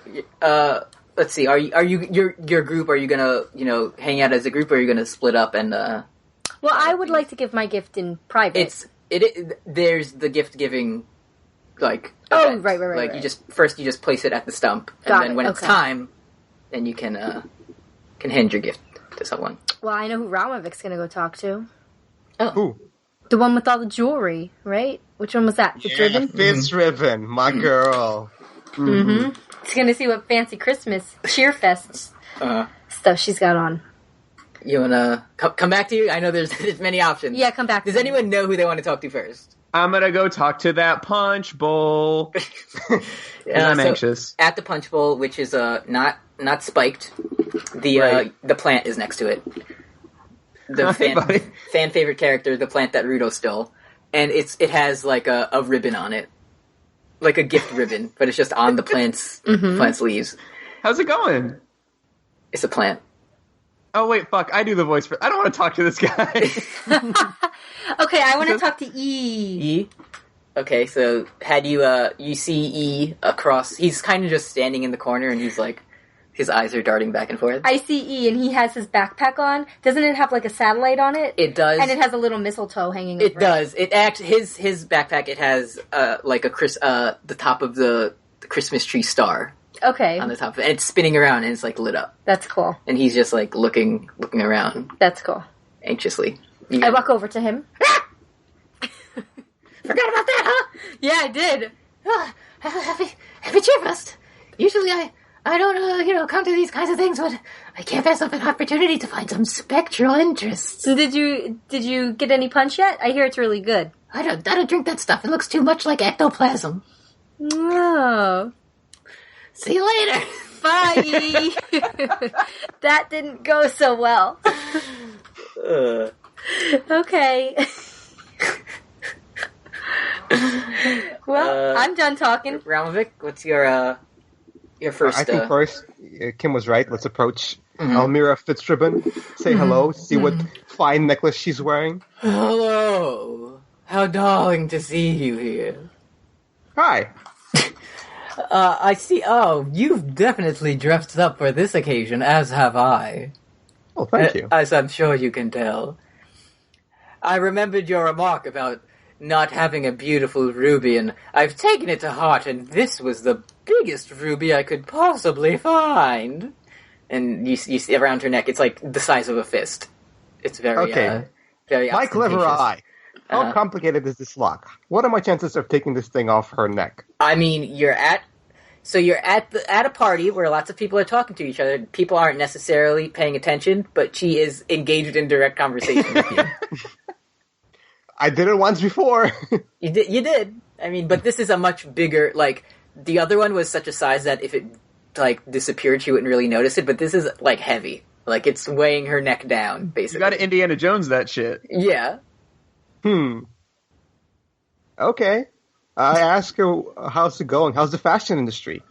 S1: let's see, are you your group, are you gonna, hang out as a group, or are you gonna split up and
S2: Well, I would like to give my gift in private.
S1: There's the gift giving event.
S2: Right.
S1: Like
S2: right.
S1: you just place it at the stump, and
S2: Got
S1: then
S2: it,
S1: when it's
S2: okay.
S1: time, then you can hand your gift to someone.
S2: Well, I know who Ralmevik's gonna go talk to.
S1: Oh.
S4: Who?
S2: The one with all the jewelry, right? Which one was that? Fitzribbon?
S4: Fitzribbon, my girl.
S2: Mm-hmm. He's gonna see what fancy Christmas Cheerfest stuff she's got on.
S1: You wanna come back to you? I know there's many options.
S2: Yeah, come back.
S1: Does anyone know who they want to talk to first?
S3: I'm gonna go talk to that punch bowl. I'm anxious.
S1: At the punch bowl, which is not spiked, the plant is next to it. The fan favorite character, the plant that Rudo stole, and it has like a ribbon on it, like a gift ribbon, but it's just on the plant's leaves.
S3: How's it going?
S1: It's a plant.
S3: Oh wait, fuck! I do the voice for. I don't want to talk to this guy.
S2: Okay, I want to talk to E.
S1: E. Okay, so had you see E across? He's kind of just standing in the corner, and he's like, his eyes are darting back and forth.
S2: I see E, and he has his backpack on. Doesn't it have like a satellite on it?
S1: It does,
S2: and it has a little mistletoe hanging.
S1: It does. It actually his backpack. It has like the top of the Christmas tree star.
S2: Okay.
S1: On the top of it, and it's spinning around, and it's like lit up.
S2: That's cool.
S1: And he's just like looking around.
S2: That's cool.
S1: Anxiously.
S2: I walk over to him.
S1: Forgot about that, huh?
S2: Yeah, I did.
S1: Happy Cheerfest. Usually I don't, come to these kinds of things, but I can't pass up an opportunity to find some spectral interests.
S2: Did you get any punch yet? I hear it's really good.
S1: I don't drink that stuff. It looks too much like ectoplasm.
S2: Oh.
S1: See you later.
S2: Bye. That didn't go so well. Okay. Well, I'm done talking.
S1: Ralmevik, what's your first?
S4: I think first, Kim was right. Let's approach Almira Fitzribbon. Say hello. See what fine necklace she's wearing.
S1: Hello. How darling to see you here.
S4: Hi.
S1: I see. Oh, you've definitely dressed up for this occasion, as have I.
S4: Oh, thank you.
S1: As I'm sure you can tell. I remembered your remark about not having a beautiful ruby, and I've taken it to heart, and this was the biggest ruby I could possibly find. and you see around her neck, it's like the size of a fist. It's very, very
S4: My clever
S1: ostentatious.
S4: eye. How complicated is this lock? What are my chances of taking this thing off her neck?
S1: I mean, you're at a party where lots of people are talking to each other. People aren't necessarily paying attention, but she is engaged in direct conversation with you.
S4: I did it once before.
S1: You did. I mean, but this is a much bigger, like, the other one was such a size that if it, like, disappeared, she wouldn't really notice it, but this is, like, heavy. Like, it's weighing her neck down, basically.
S3: You gotta Indiana Jones that shit.
S1: Yeah.
S4: Okay. I ask her, how's it going? How's the fashion industry?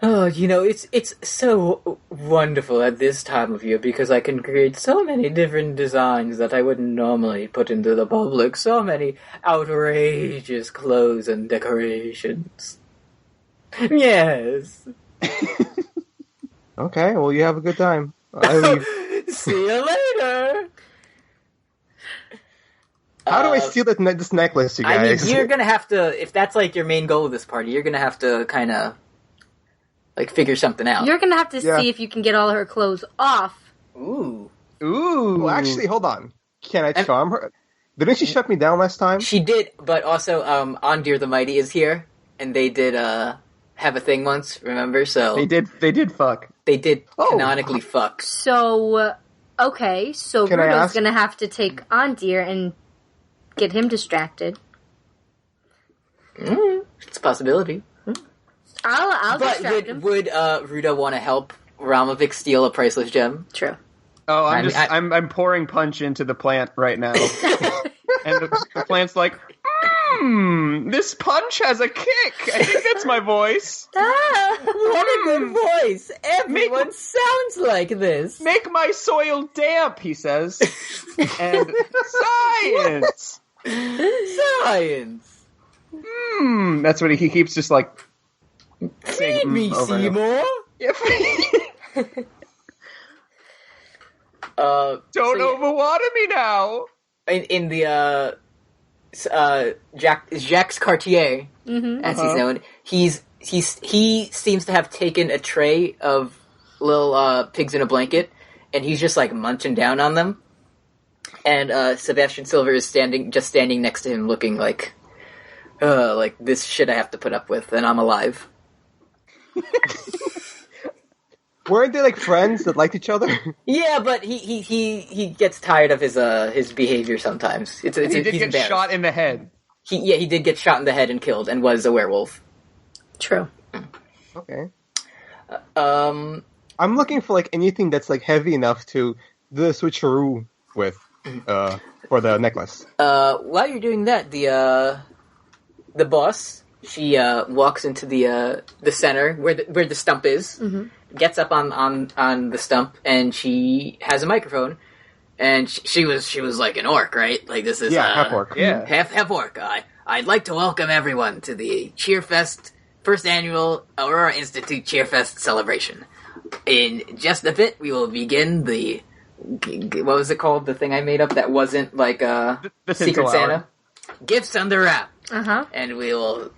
S1: Oh, it's so wonderful at this time of year because I can create so many different designs that I wouldn't normally put into the public. So many outrageous clothes and decorations. Yes.
S4: Okay, well, you have a good time. I leave.
S1: See you later.
S4: How do I steal this necklace, you guys?
S1: I mean, you're gonna have to, if that's like your main goal of this party, you're gonna have to kind of like figure something out.
S2: You're gonna have to see if you can get all her clothes off.
S1: Ooh.
S4: Well, actually, hold on. Can I charm her? Didn't she shut me down last time?
S1: She did, but also, Ondir the Mighty is here, and they did, have a thing once, remember? So
S3: They did fuck.
S1: They did canonically fuck.
S2: So, okay, so
S4: Can I
S2: Rudo's
S4: ask-
S2: gonna have to take Ondir and get him distracted.
S1: It's a possibility.
S2: I'll
S1: But
S2: distract him.
S1: would Rudo want to help Ralmevik steal a priceless gem?
S2: True.
S3: Oh,
S1: I mean,
S3: I'm pouring punch into the plant right now. And the plant's like, this punch has a kick. I think that's my voice.
S1: What a good voice! Everyone sounds like this.
S3: Make my soil damp, he says. And science.
S1: Science.
S3: That's what he keeps just like
S1: Feed me,
S3: over and over.
S1: Seymour.
S3: Don't overwater me now.
S1: In the Jacques Cartier, as he's known, he seems to have taken a tray of little pigs in a blanket, and he's just like munching down on them. And Sebastian Silver is standing next to him, looking like this shit I have to put up with, and I'm alive.
S4: Weren't they like friends that liked each other?
S1: Yeah, but he gets tired of his behavior sometimes. He
S3: He did get shot in the head.
S1: He did get shot in the head and killed, and was a werewolf.
S2: True.
S4: Okay. I'm looking for like anything that's like heavy enough to do the switcheroo with for the necklace.
S1: While you're doing that, the boss, she walks into the center where the stump is, gets up on the stump, and she has a microphone. And she was like an orc, right? Like this is
S4: half orc.
S3: Yeah.
S1: half orc. I'd like to welcome everyone to the Cheerfest first annual Aurora Institute Cheerfest celebration. In just a bit, we will begin the what was it called? The thing I made up that wasn't like
S3: The
S1: Secret
S3: Tinsel
S1: Santa.
S3: Hour.
S1: Gifts under wrap.
S2: And
S1: We will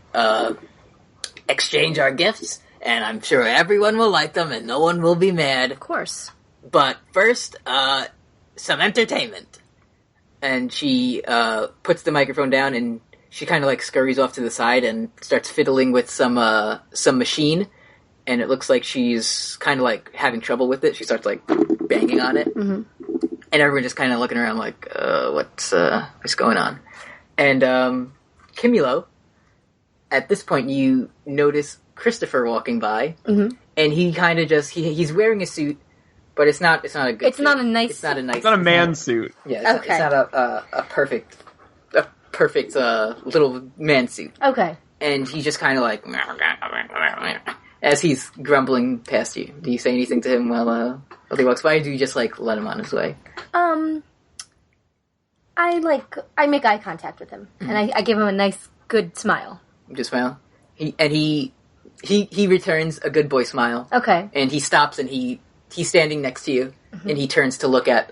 S1: exchange our gifts, and I'm sure everyone will like them, and no one will be mad.
S2: of course.
S1: But first, some entertainment. And she puts the microphone down, and she kind of like scurries off to the side and starts fiddling with some machine. And it looks like she's kind of like having trouble with it. She starts like banging on it, and everyone just kind of looking around like, what's going on? And Kimulo, at this point, you notice Christopher walking by, and he kind of just he's wearing a suit. But it's not a good.
S2: It's not a nice.
S1: It's not a nice.
S3: It's not a man suit.
S1: Yeah, it's not a perfect little man suit.
S2: Okay.
S1: And he's just kind of like as he's grumbling past you. Do you say anything to him while he walks by? Or do you just like let him on his way?
S2: I make eye contact with him, and I give him a nice, good smile.
S1: Just smile. He returns a good boy smile.
S2: Okay.
S1: And he stops, and he's standing next to you, and he turns to look at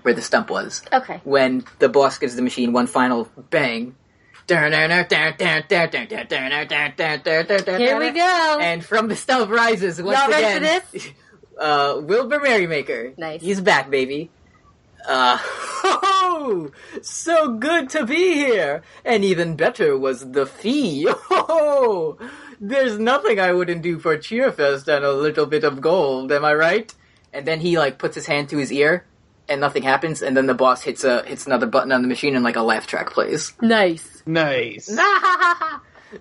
S1: where the stump was.
S2: Okay.
S1: When the boss gives the machine one final bang. Here
S2: we go.
S1: And from the stump rises once
S2: Y'all
S1: again.
S2: ready for this?
S1: Wilbur Merrymaker.
S2: Nice.
S1: He's back, baby. So good to be here. And even better was the fee. There's nothing I wouldn't do for Cheerfest and a little bit of gold, am I right? And then he, puts his hand to his ear, and nothing happens, and then the boss hits another button on the machine, and, a laugh track plays.
S2: Nice.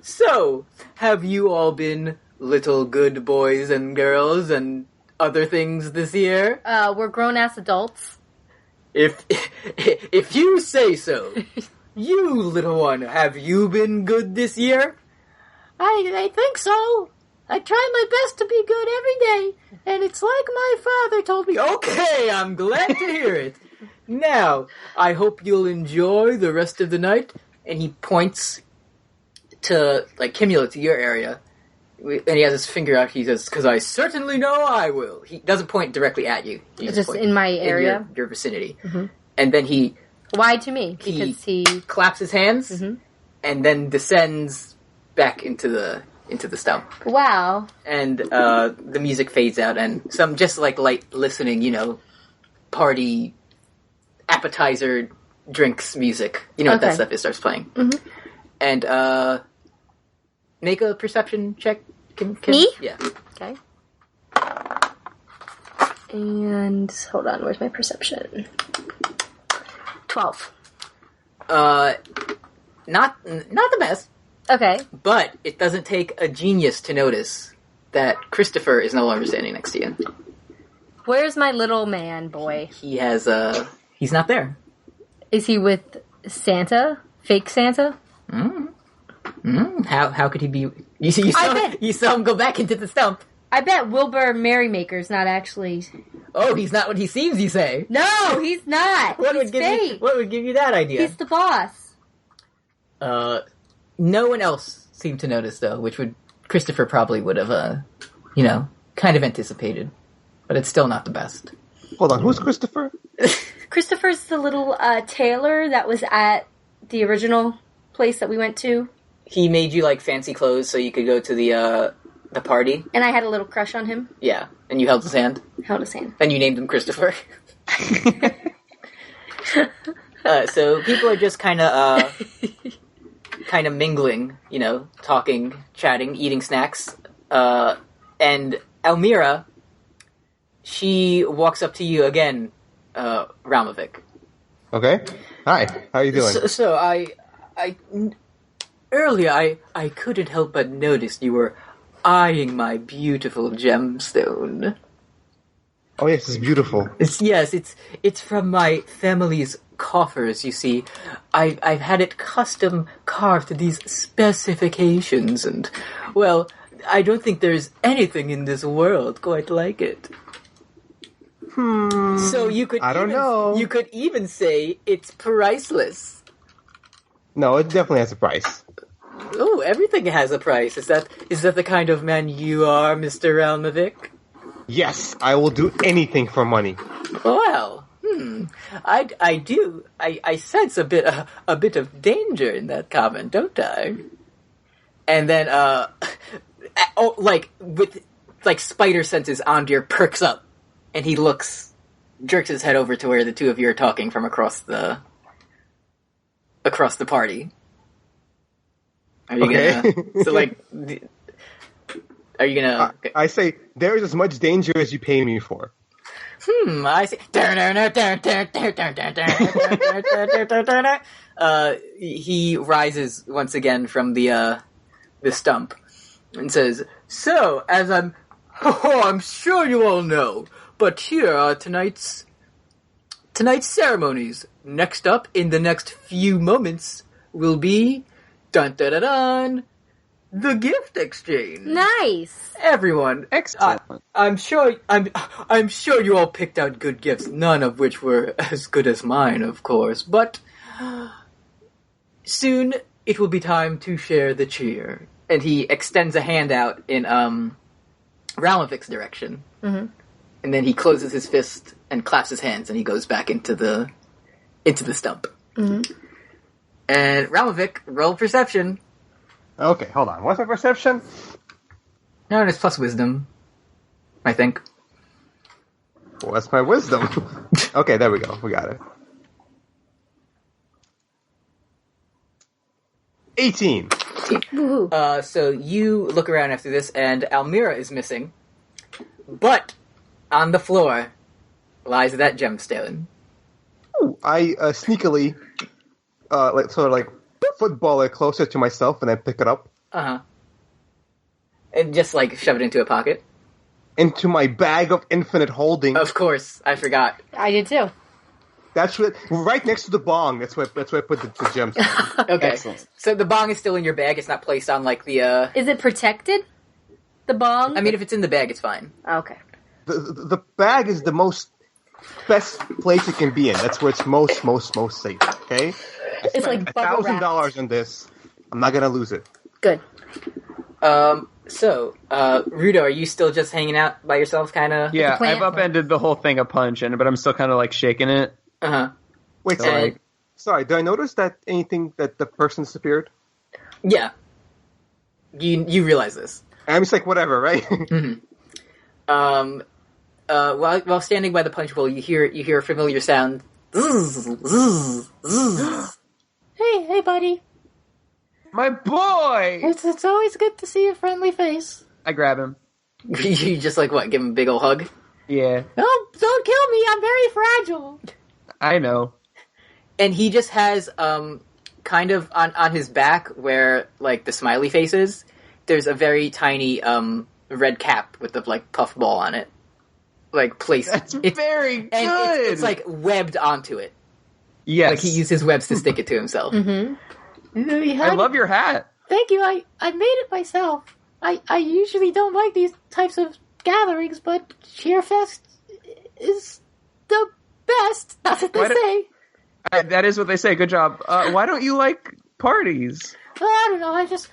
S1: So, have you all been little good boys and girls and other things this year?
S2: We're grown-ass adults.
S1: If you say so. You, little one, have you been good this year?
S5: I think so. I try my best to be good every day, and it's like my father told me.
S1: Okay, I'm glad to hear it. Now, I hope you'll enjoy the rest of the night. And he points to, Kimulo, to your area. And he has his finger out. He says, "'Cause I certainly know I will." He doesn't point directly at you.
S2: It's just in my area?
S1: In your vicinity.
S2: Mm-hmm.
S1: And then he...
S2: Why to me? Because he
S1: claps his hands,
S2: mm-hmm.
S1: and then descends back into the stump.
S2: Wow.
S1: And the music fades out, and some just light listening, party appetizer drinks music. You know what that stuff is, starts playing.
S2: Mm-hmm.
S1: And make a perception check.
S2: Me?
S1: Yeah.
S2: Okay. And hold on, where's my perception? 12.
S1: Not the best.
S2: Okay.
S1: But it doesn't take a genius to notice that Christopher is no longer standing next to you.
S2: Where's my little man boy?
S1: He's not there.
S2: Is he with Santa? Fake Santa?
S1: How could he be? You saw him go back into the stump.
S2: I bet Wilbur Merrymaker's not actually...
S1: Oh, he's not what he seems, you say?
S2: No, he's not.
S1: What
S2: he's fake.
S1: What would give you that idea?
S2: He's the boss.
S1: No one else seemed to notice, though, which Christopher probably would have, kind of anticipated. But it's still not the best.
S4: Hold on, who's Christopher?
S2: Christopher's the little tailor that was at the original place that we went to.
S1: He made you, fancy clothes so you could go to the party.
S2: And I had a little crush on him.
S1: Yeah, and you held his hand.
S2: Held his hand.
S1: And you named him Christopher. So people are just kind of mingling, talking, chatting, eating snacks. And Elmira, she walks up to you again, Ralmevik.
S4: Okay. Hi. How are you doing?
S1: So earlier I couldn't help but notice you were eyeing my beautiful gemstone.
S4: Oh yes, it's beautiful.
S1: It's from my family's coffers, you see. I've had it custom carved to these specifications, and, well, I don't think there's anything in this world quite like it. So you could
S4: I don't know.
S1: You could even say it's priceless.
S4: No, it definitely has a price.
S1: Oh, everything has a price. Is that the kind of man you are, Mr. Ralmevik?
S4: Yes, I will do anything for money.
S1: Well, I do. I sense a bit of danger in that comment, don't I? And then, with spider senses, Andir perks up, and he jerks his head over to where the two of you are talking from across the party. Are you gonna? Are you gonna?
S4: I say there is as much danger as you pay me for.
S1: I see. He rises once again from the stump and says, "So, as I'm sure you all know, but here are tonight's ceremonies. Next up, in the next few moments, will be dun-dun-dun-dun, the gift exchange.
S2: Nice.
S1: Everyone,
S3: Excellent.
S1: I'm sure you all picked out good gifts, none of which were as good as mine, of course. But soon it will be time to share the cheer." And he extends a hand out in Ralmevik's direction.
S2: Mm-hmm.
S1: And then he closes his fist and claps his hands, and he goes back into the stump.
S2: Mm-hmm.
S1: And Ralmevik, roll perception.
S4: Okay, hold on. What's my perception?
S1: No, it's plus wisdom, I think.
S4: Well, that's my wisdom. Okay, there we go. We got it. 18.
S2: Woohoo.
S1: So you look around after this, and Almira is missing. But on the floor lies that gemstone.
S4: I sneakily, football it closer to myself and then pick it up.
S1: Uh-huh. And just, shove it into a pocket.
S4: Into my bag of infinite holding.
S1: Of course, I forgot.
S2: I did too.
S4: That's right next to the bong. That's where I put the gemstone.
S1: Okay.
S4: Excellent.
S1: So the bong is still in your bag. It's not placed on, the,
S2: Is it protected? The bong?
S1: I mean, if it's in the bag, it's fine.
S2: Okay.
S4: The bag is the best place it can be in. That's where it's most safe. Okay.
S2: It's like bubble wrapped.
S4: $1,000 in this. I'm not gonna lose it.
S2: Good.
S1: So, Rudo, are you still just hanging out by yourself, kind of?
S3: Yeah,
S2: plant?
S3: I've upended the whole thing a punch, but I'm still kind of shaking it.
S1: Uh-huh.
S4: Wait, sorry. Did I notice that the person disappeared?
S1: Yeah. You realize this.
S4: I'm just whatever, right?
S1: While standing by the punch bowl, you hear a familiar sound.
S5: Hey, buddy.
S3: My boy!
S5: It's always good to see a friendly face.
S3: I grab him.
S1: You just give him a big old hug?
S3: Yeah,
S5: Oh, don't kill me. I'm very fragile.
S3: I know.
S1: And he just has, kind of on his back where, the smiley face is, there's a very tiny, red cap with the, puffball on it. Placed.
S3: That's very good!
S1: And it's webbed onto it.
S3: Yes.
S1: He used his webs to stick it to himself.
S2: Mm-hmm.
S3: I love your hat.
S5: Thank you. I made it myself. I usually don't like these types of gatherings, but Cheerfest is the best. That's what they say.
S3: That is what they say. Good job. Why don't you like parties?
S5: Well, I don't know. I just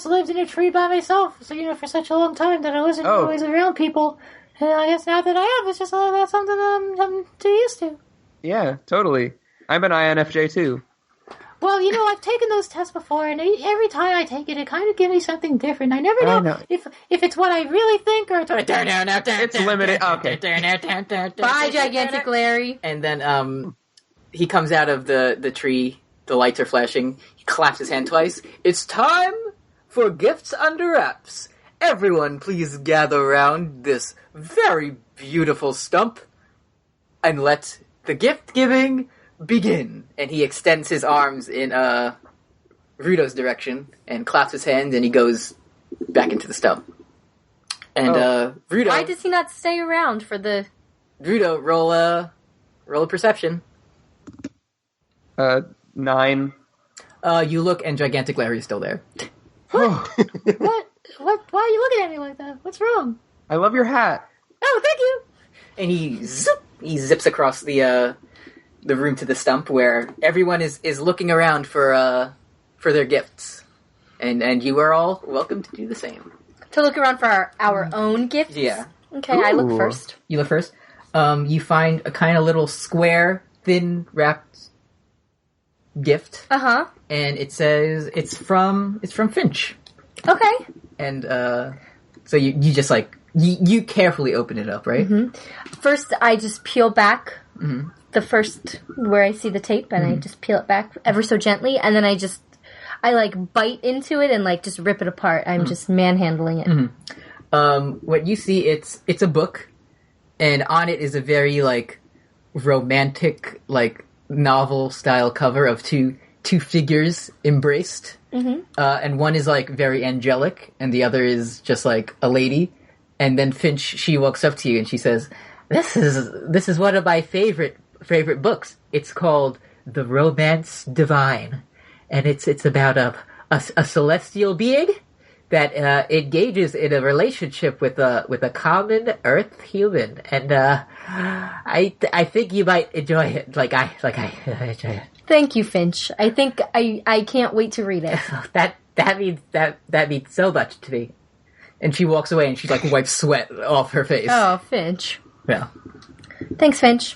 S5: lived in a tree by myself, so for such a long time that I wasn't always around people. And I guess now that I am, it's just that's something that I'm too used to.
S3: Yeah, totally. I'm an INFJ too.
S5: Well, I've taken those tests before, and every time I take it, it kind of gives me something different. I never know if it's what I really think or it's what
S3: It's limited. Okay.
S2: Bye, gigantic Larry.
S1: And then he comes out of the tree. The lights are flashing. He claps his hand twice. It's time for gifts under wraps. Everyone, please gather around this very beautiful stump and let the gift giving begin. And he extends his arms in Rudo's direction and claps his hands, and he goes back into the stump. And Rudo,
S2: Why does he not stay around for the...
S1: Rudo, roll a perception.
S3: 9.
S1: You look, and Gigantic Larry is still there.
S5: What? Why are you looking at me like that? What's wrong?
S3: I love your hat.
S5: Oh, thank you.
S1: And he zips across the room to the stump where everyone is looking around for their gifts. And you are all welcome to do the same.
S2: To look around for our own gifts?
S1: Yeah.
S2: Okay, I look first.
S1: You look first. You find a kind of little square, thin wrapped gift.
S2: Uh-huh.
S1: And it says it's from Finch.
S2: Okay.
S1: And so you just you carefully open it up, right?
S2: Mm-hmm. First, I just peel back the first where I see the tape, and I just peel it back ever so gently, and then I bite into it and just rip it apart. I'm just manhandling it.
S1: What you see, it's a book, and on it is a very romantic novel style cover of two figures embraced. And one is very angelic, and the other is just a lady. And then Finch, she walks up to you and she says, "This is one of my favorite books. It's called The Romance Divine, and it's about a celestial being that engages in a relationship with a common Earth human, and I think you might enjoy it. Like I enjoy it."
S2: Thank you, Finch. I think I can't wait to read it.
S1: That means so much to me. And she walks away and she wipes sweat off her face.
S2: Oh, Finch.
S1: Yeah.
S2: Thanks, Finch.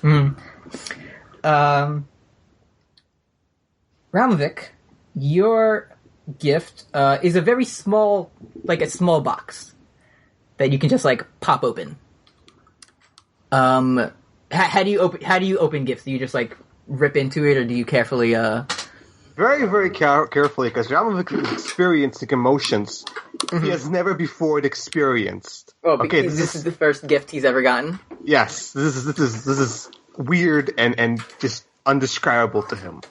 S1: Ralmevik, your gift is a very small, a small box that you can just pop open. How do you open gifts? Do you just like rip into it, or do you carefully?
S4: Very, very carefully, because Ralmevik is experiencing emotions he has never before experienced.
S1: Oh, because this is the first gift he's ever gotten.
S4: Yes, this is weird and just undescribable to him.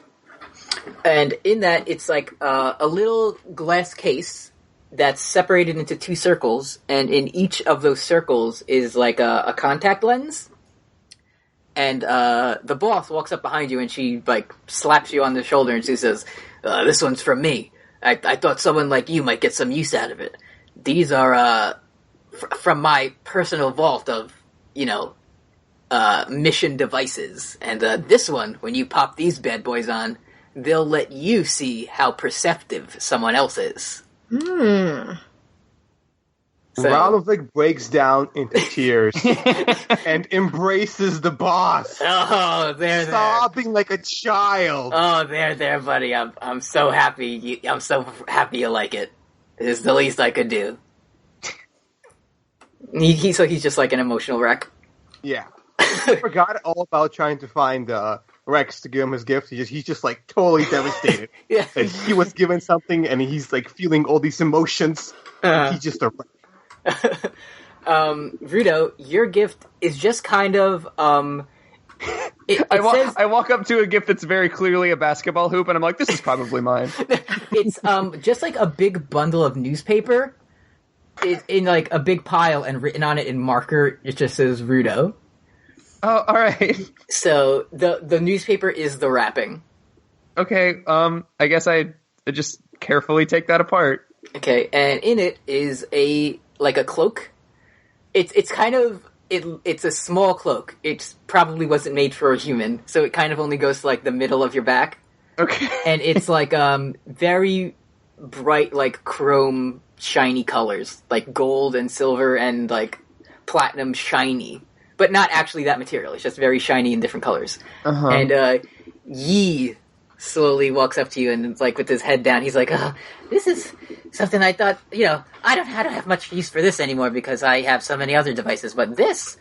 S1: And in that, it's like a little glass case that's separated into 2 circles, and in each of those circles is like a contact lens. And the boss walks up behind you, and she like slaps you on the shoulder, and she says, "This one's from me. I thought someone like you might get some use out of it. These are from my personal vault of, mission devices. And this one, when you pop these bad boys on, they'll let you see how perceptive someone else is." So,
S4: Ralmevik breaks down into tears and embraces the boss.
S1: Oh, there,
S4: sobbing like a child.
S1: Oh, there, buddy. I'm so happy. I'm so happy you like it. It's the least I could do. He's just like an emotional wreck.
S4: Yeah, I forgot all about trying to find Rex to give him his gift. He's just like totally devastated.
S1: Yeah,
S4: that he was given something and he's like feeling all these emotions. He's just a wreck.
S1: Rudo, your gift is just kind of
S3: I walk up to a gift that's very clearly a basketball hoop, and I'm like, this is probably mine.
S1: It's just like a big bundle of newspaper in like a big pile, and written on it in marker, it just says Rudo.
S3: Oh, all right.
S1: So the newspaper is the wrapping.
S3: Okay, I guess I just carefully take that apart.
S1: Okay, and in it is a cloak. It's kind of it's a small cloak. It probably wasn't made for a human, so it kind of only goes to like the middle of your back.
S3: Okay.
S1: And it's like very bright, like chrome shiny colors, like gold and silver and like platinum shiny, but not actually that material. It's just very shiny in different colors.
S3: Uh-huh.
S1: And Yi slowly walks up to you and like with his head down, he's like, this is something I thought, I don't have much use for this anymore because I have so many other devices, but this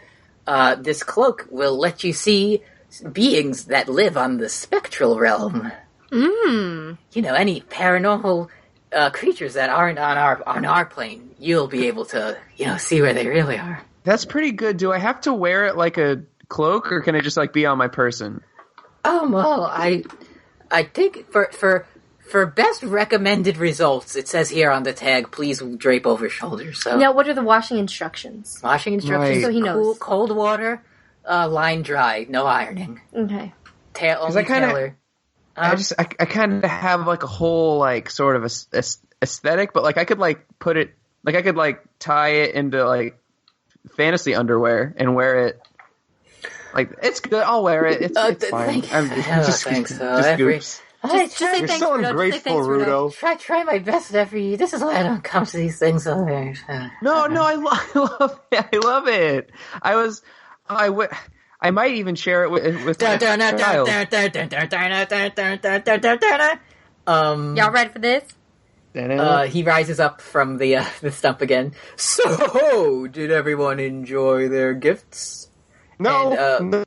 S1: cloak will let you see beings that live on the spectral realm. Any paranormal creatures that aren't on our plane, you'll be able to, see where they really are.
S3: That's pretty good. Do I have to wear it like a cloak, or can it just like be on my person?
S1: Well, I think for best recommended results, it says here on the tag, please drape over shoulders. So
S2: now, what are the washing instructions?
S1: Washing instructions,
S3: right.
S2: So he knows.
S1: Cold water, line dry, no ironing.
S2: Okay.
S1: Only tailor.
S3: I kind of have like a whole like sort of aesthetic, but like I could like put it, like I could like tie it into like fantasy underwear and wear it. Like, it's good. I'll wear it. It's fine.
S1: Thanks.
S2: Just say
S4: You're
S2: thanks,
S4: so
S2: Rudo.
S4: ungrateful,
S2: Just say thanks,
S4: Rudo.
S1: Try my best every year. This is why I don't come to these things.
S3: No, I love it. I love it. I might even share it with my child.
S2: Y'all ready for this?
S1: He rises up from the stump again. So, did everyone enjoy their gifts?
S4: No, no.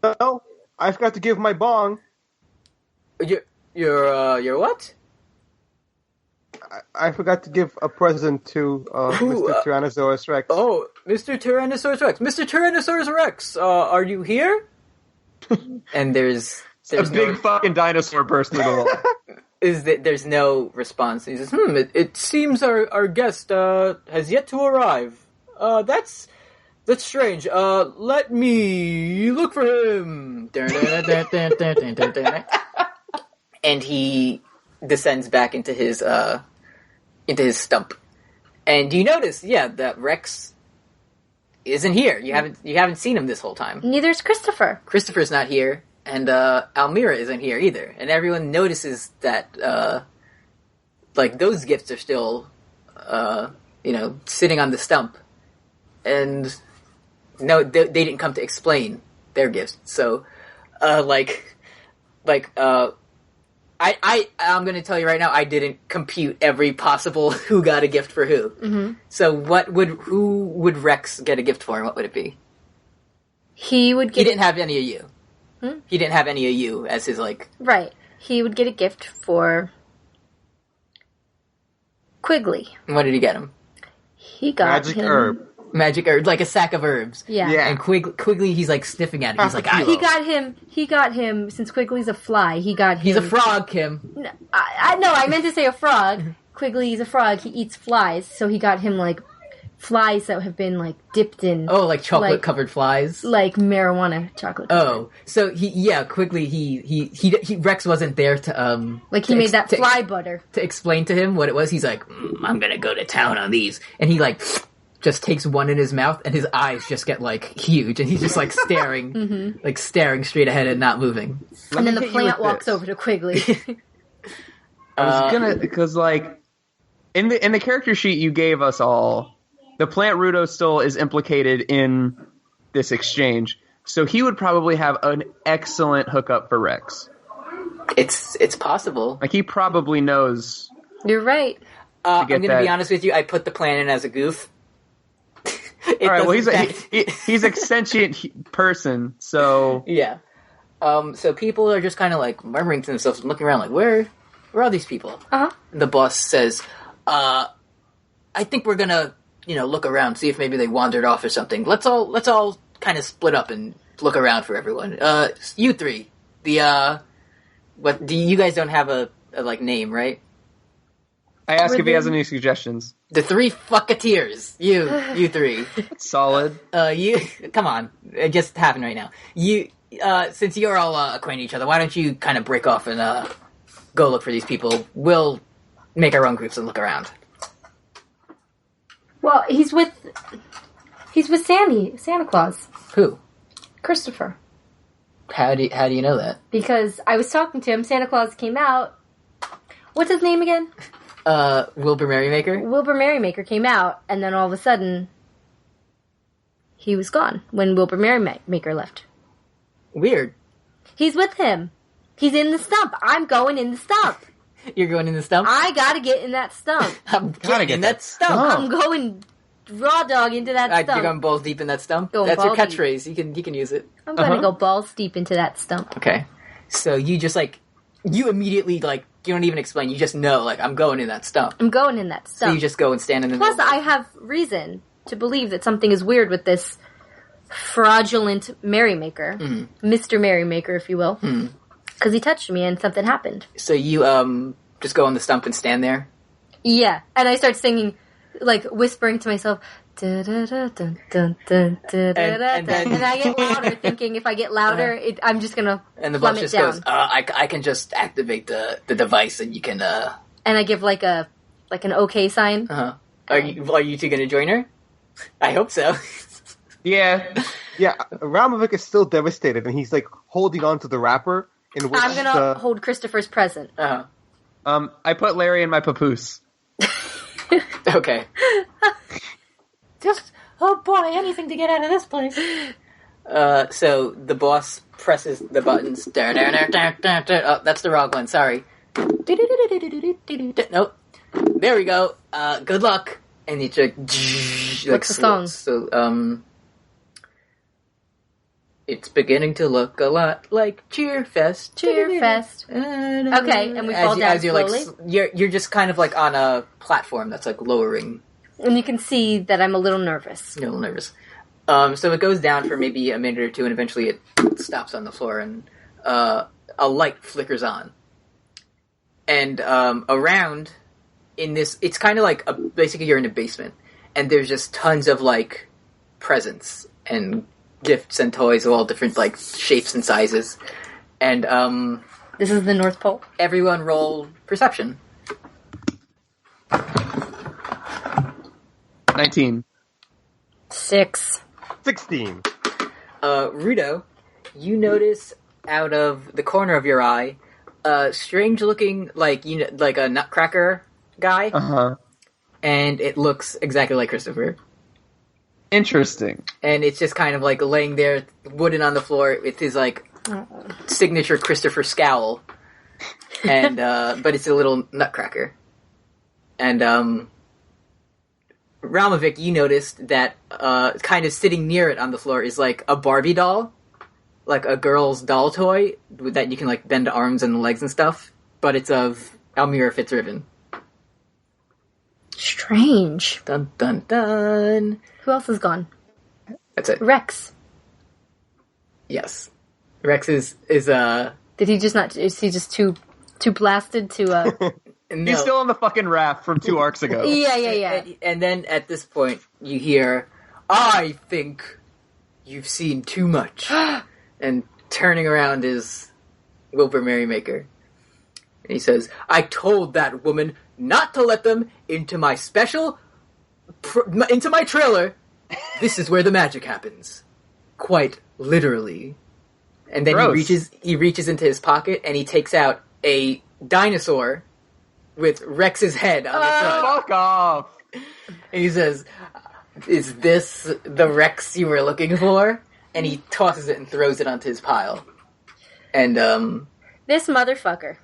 S4: I forgot to give my bong.
S1: Your what?
S4: I forgot to give a present to Mr. Tyrannosaurus Rex.
S1: Oh, Mr. Tyrannosaurus Rex. Mr. Tyrannosaurus Rex, are you here? And there's
S3: a big fucking dinosaur burst through the wall.
S1: There's no response. He says, it seems our guest has yet to arrive. That's strange. Let me look for him. And he descends back into his stump. And you notice, that Rex isn't here. You haven't seen him this whole time.
S2: Neither's Christopher.
S1: Christopher's not here, and Almira isn't here either. And everyone notices that those gifts are still sitting on the stump. And no, they didn't come to explain their gifts. So I'm going to tell you right now, I didn't compute every possible who got a gift for who. Mm-hmm. So who would Rex get a gift for, and what would it be?
S2: He would
S1: He
S2: get...
S1: didn't have any of you. He didn't have any of you as his, like...
S2: Right. He would get a gift for Quigley.
S1: What did he get him?
S2: He got
S4: Magic
S2: him...
S4: herb.
S1: Magic herb, like a sack of herbs.
S2: Yeah.
S1: And Quigley, he's like sniffing at it. He's like,
S2: He got him, since Quigley's a fly, he got him...
S1: He's a frog, Kim.
S2: No, I meant to say a frog. Quigley's a frog, he eats flies, so he got him, like, flies that have been, like, dipped in...
S1: Oh, like chocolate-covered flies?
S2: Like marijuana chocolate.
S1: Oh. So, Quigley, Rex wasn't there to,
S2: Like, he made that fly butter.
S1: To explain to him what it was. He's like, I'm gonna go to town on these. And he, like... just takes one in his mouth, and his eyes just get, like, huge, and he's just, like, staring, like, staring straight ahead and not moving.
S2: And then the plant walks over to Quigley.
S3: I was gonna, because, like, in the character sheet you gave us all, the plant Rudo still is implicated in this exchange, so he would probably have an excellent hookup for Rex.
S1: It's possible.
S3: Like, he probably knows.
S2: You're right.
S1: I'm gonna be honest with you, I put the plant in as a goof.
S3: All right. Well, he's a sentient person, so
S1: yeah. So people are just kind of like murmuring to themselves and looking around, like, where are these people?
S2: Uh-huh.
S1: And the boss says, "I think we're gonna, look around, see if maybe they wandered off or something. Let's all kind of split up and look around for everyone. You three, you guys don't have a like name, right?"
S3: I ask if he has any suggestions.
S1: The three fucketeers. You three.
S3: Solid.
S1: Come on. It just happened right now. Since you're all acquainted with each other, why don't you kind of break off and go look for these people? We'll make our own groups and look around.
S2: Well, he's with Santa Claus.
S1: Who?
S2: Christopher.
S1: How do you know that?
S2: Because I was talking to him. Santa Claus came out. What's his name again?
S1: Wilbur Merrymaker?
S2: Wilbur Merrymaker came out, and then all of a sudden, he was gone when Wilbur Merrymaker left.
S1: Weird.
S2: He's with him. He's in the stump. I'm going in the stump.
S1: You're going in the stump?
S2: I gotta get in that stump.
S1: I'm getting in that stump.
S2: I'm going raw dog into that stump.
S1: You're going balls deep in that stump?
S2: Going
S1: That's your
S2: balls
S1: catchphrase. You can use it.
S2: I'm gonna go balls deep into that stump.
S1: Okay. So you just, you immediately, you don't even explain. You just know, I'm going in that stump.
S2: I'm going in that stump.
S1: So you just go and stand in the
S2: Plus,
S1: middle.
S2: I have reason to believe that something is weird with this fraudulent Merrymaker. Mr. Merrymaker, if you will. Because he touched me and something happened.
S1: So you, just go on the stump and stand there?
S2: Yeah. And I start singing, whispering to myself, and I get louder, thinking if I get louder, I'm just gonna
S1: and the boss just
S2: down.
S1: goes, I can just activate the device and you can,
S2: And I give an okay sign.
S1: Uh-huh. Are you two gonna join her? I hope so.
S3: Yeah.
S4: Yeah, Ralmevik is still devastated, and he's, holding on to the wrapper in which
S2: I'm gonna hold Christopher's present.
S1: Uh-huh.
S3: I put Larry in my papoose.
S1: Okay.
S5: Just, oh boy, anything to get out of this place.
S1: So the boss presses the buttons. Oh, that's the wrong one. Sorry. Nope. There we go. Good luck. And it's
S2: What's the song?
S1: So, it's beginning to look a lot like Cheerfest.
S2: Cheerfest. Okay, and we fall down slowly.
S1: You're just kind of on a platform that's lowering.
S2: And you can see that I'm a little nervous.
S1: You're a little nervous. So it goes down for maybe a minute or two, and eventually it stops on the floor, and a light flickers on. And around in this, it's kind of basically you're in a basement, and there's just tons of presents and gifts and toys of all different shapes and sizes. And
S2: this is the North Pole.
S1: Everyone roll perception.
S3: 19.
S2: 6.
S4: 16.
S1: Rudo, you notice out of the corner of your eye, strange looking, like a nutcracker guy.
S3: Uh-huh.
S1: And it looks exactly like Christopher.
S3: Interesting.
S1: And it's just kind of laying there, wooden on the floor with his signature Christopher scowl. And, but it's a little nutcracker. And, Ralmevik, you noticed that kind of sitting near it on the floor is like a Barbie doll, like a girl's doll toy that you can like bend arms and legs and stuff, but it's of Almira Fitzribbon.
S2: Strange.
S1: Dun dun dun.
S2: Who else is gone?
S1: That's it.
S2: Rex.
S1: Yes. Rex is
S2: Did he just not? Is he just too blasted to?
S1: No.
S3: He's still on the fucking raft from 2 arcs ago.
S2: Yeah.
S1: And then at this point, you hear, "I think you've seen too much." And turning around is Wilbur Merrymaker. And he says, "I told that woman not to let them into my into my trailer. This is where the magic happens. Quite literally." And then
S3: Gross.
S1: he reaches into his pocket and he takes out a dinosaur with Rex's head on the front.
S3: Fuck off.
S1: And he says, "Is this the Rex you were looking for?" And he tosses it and throws it onto his pile. And,
S2: This motherfucker.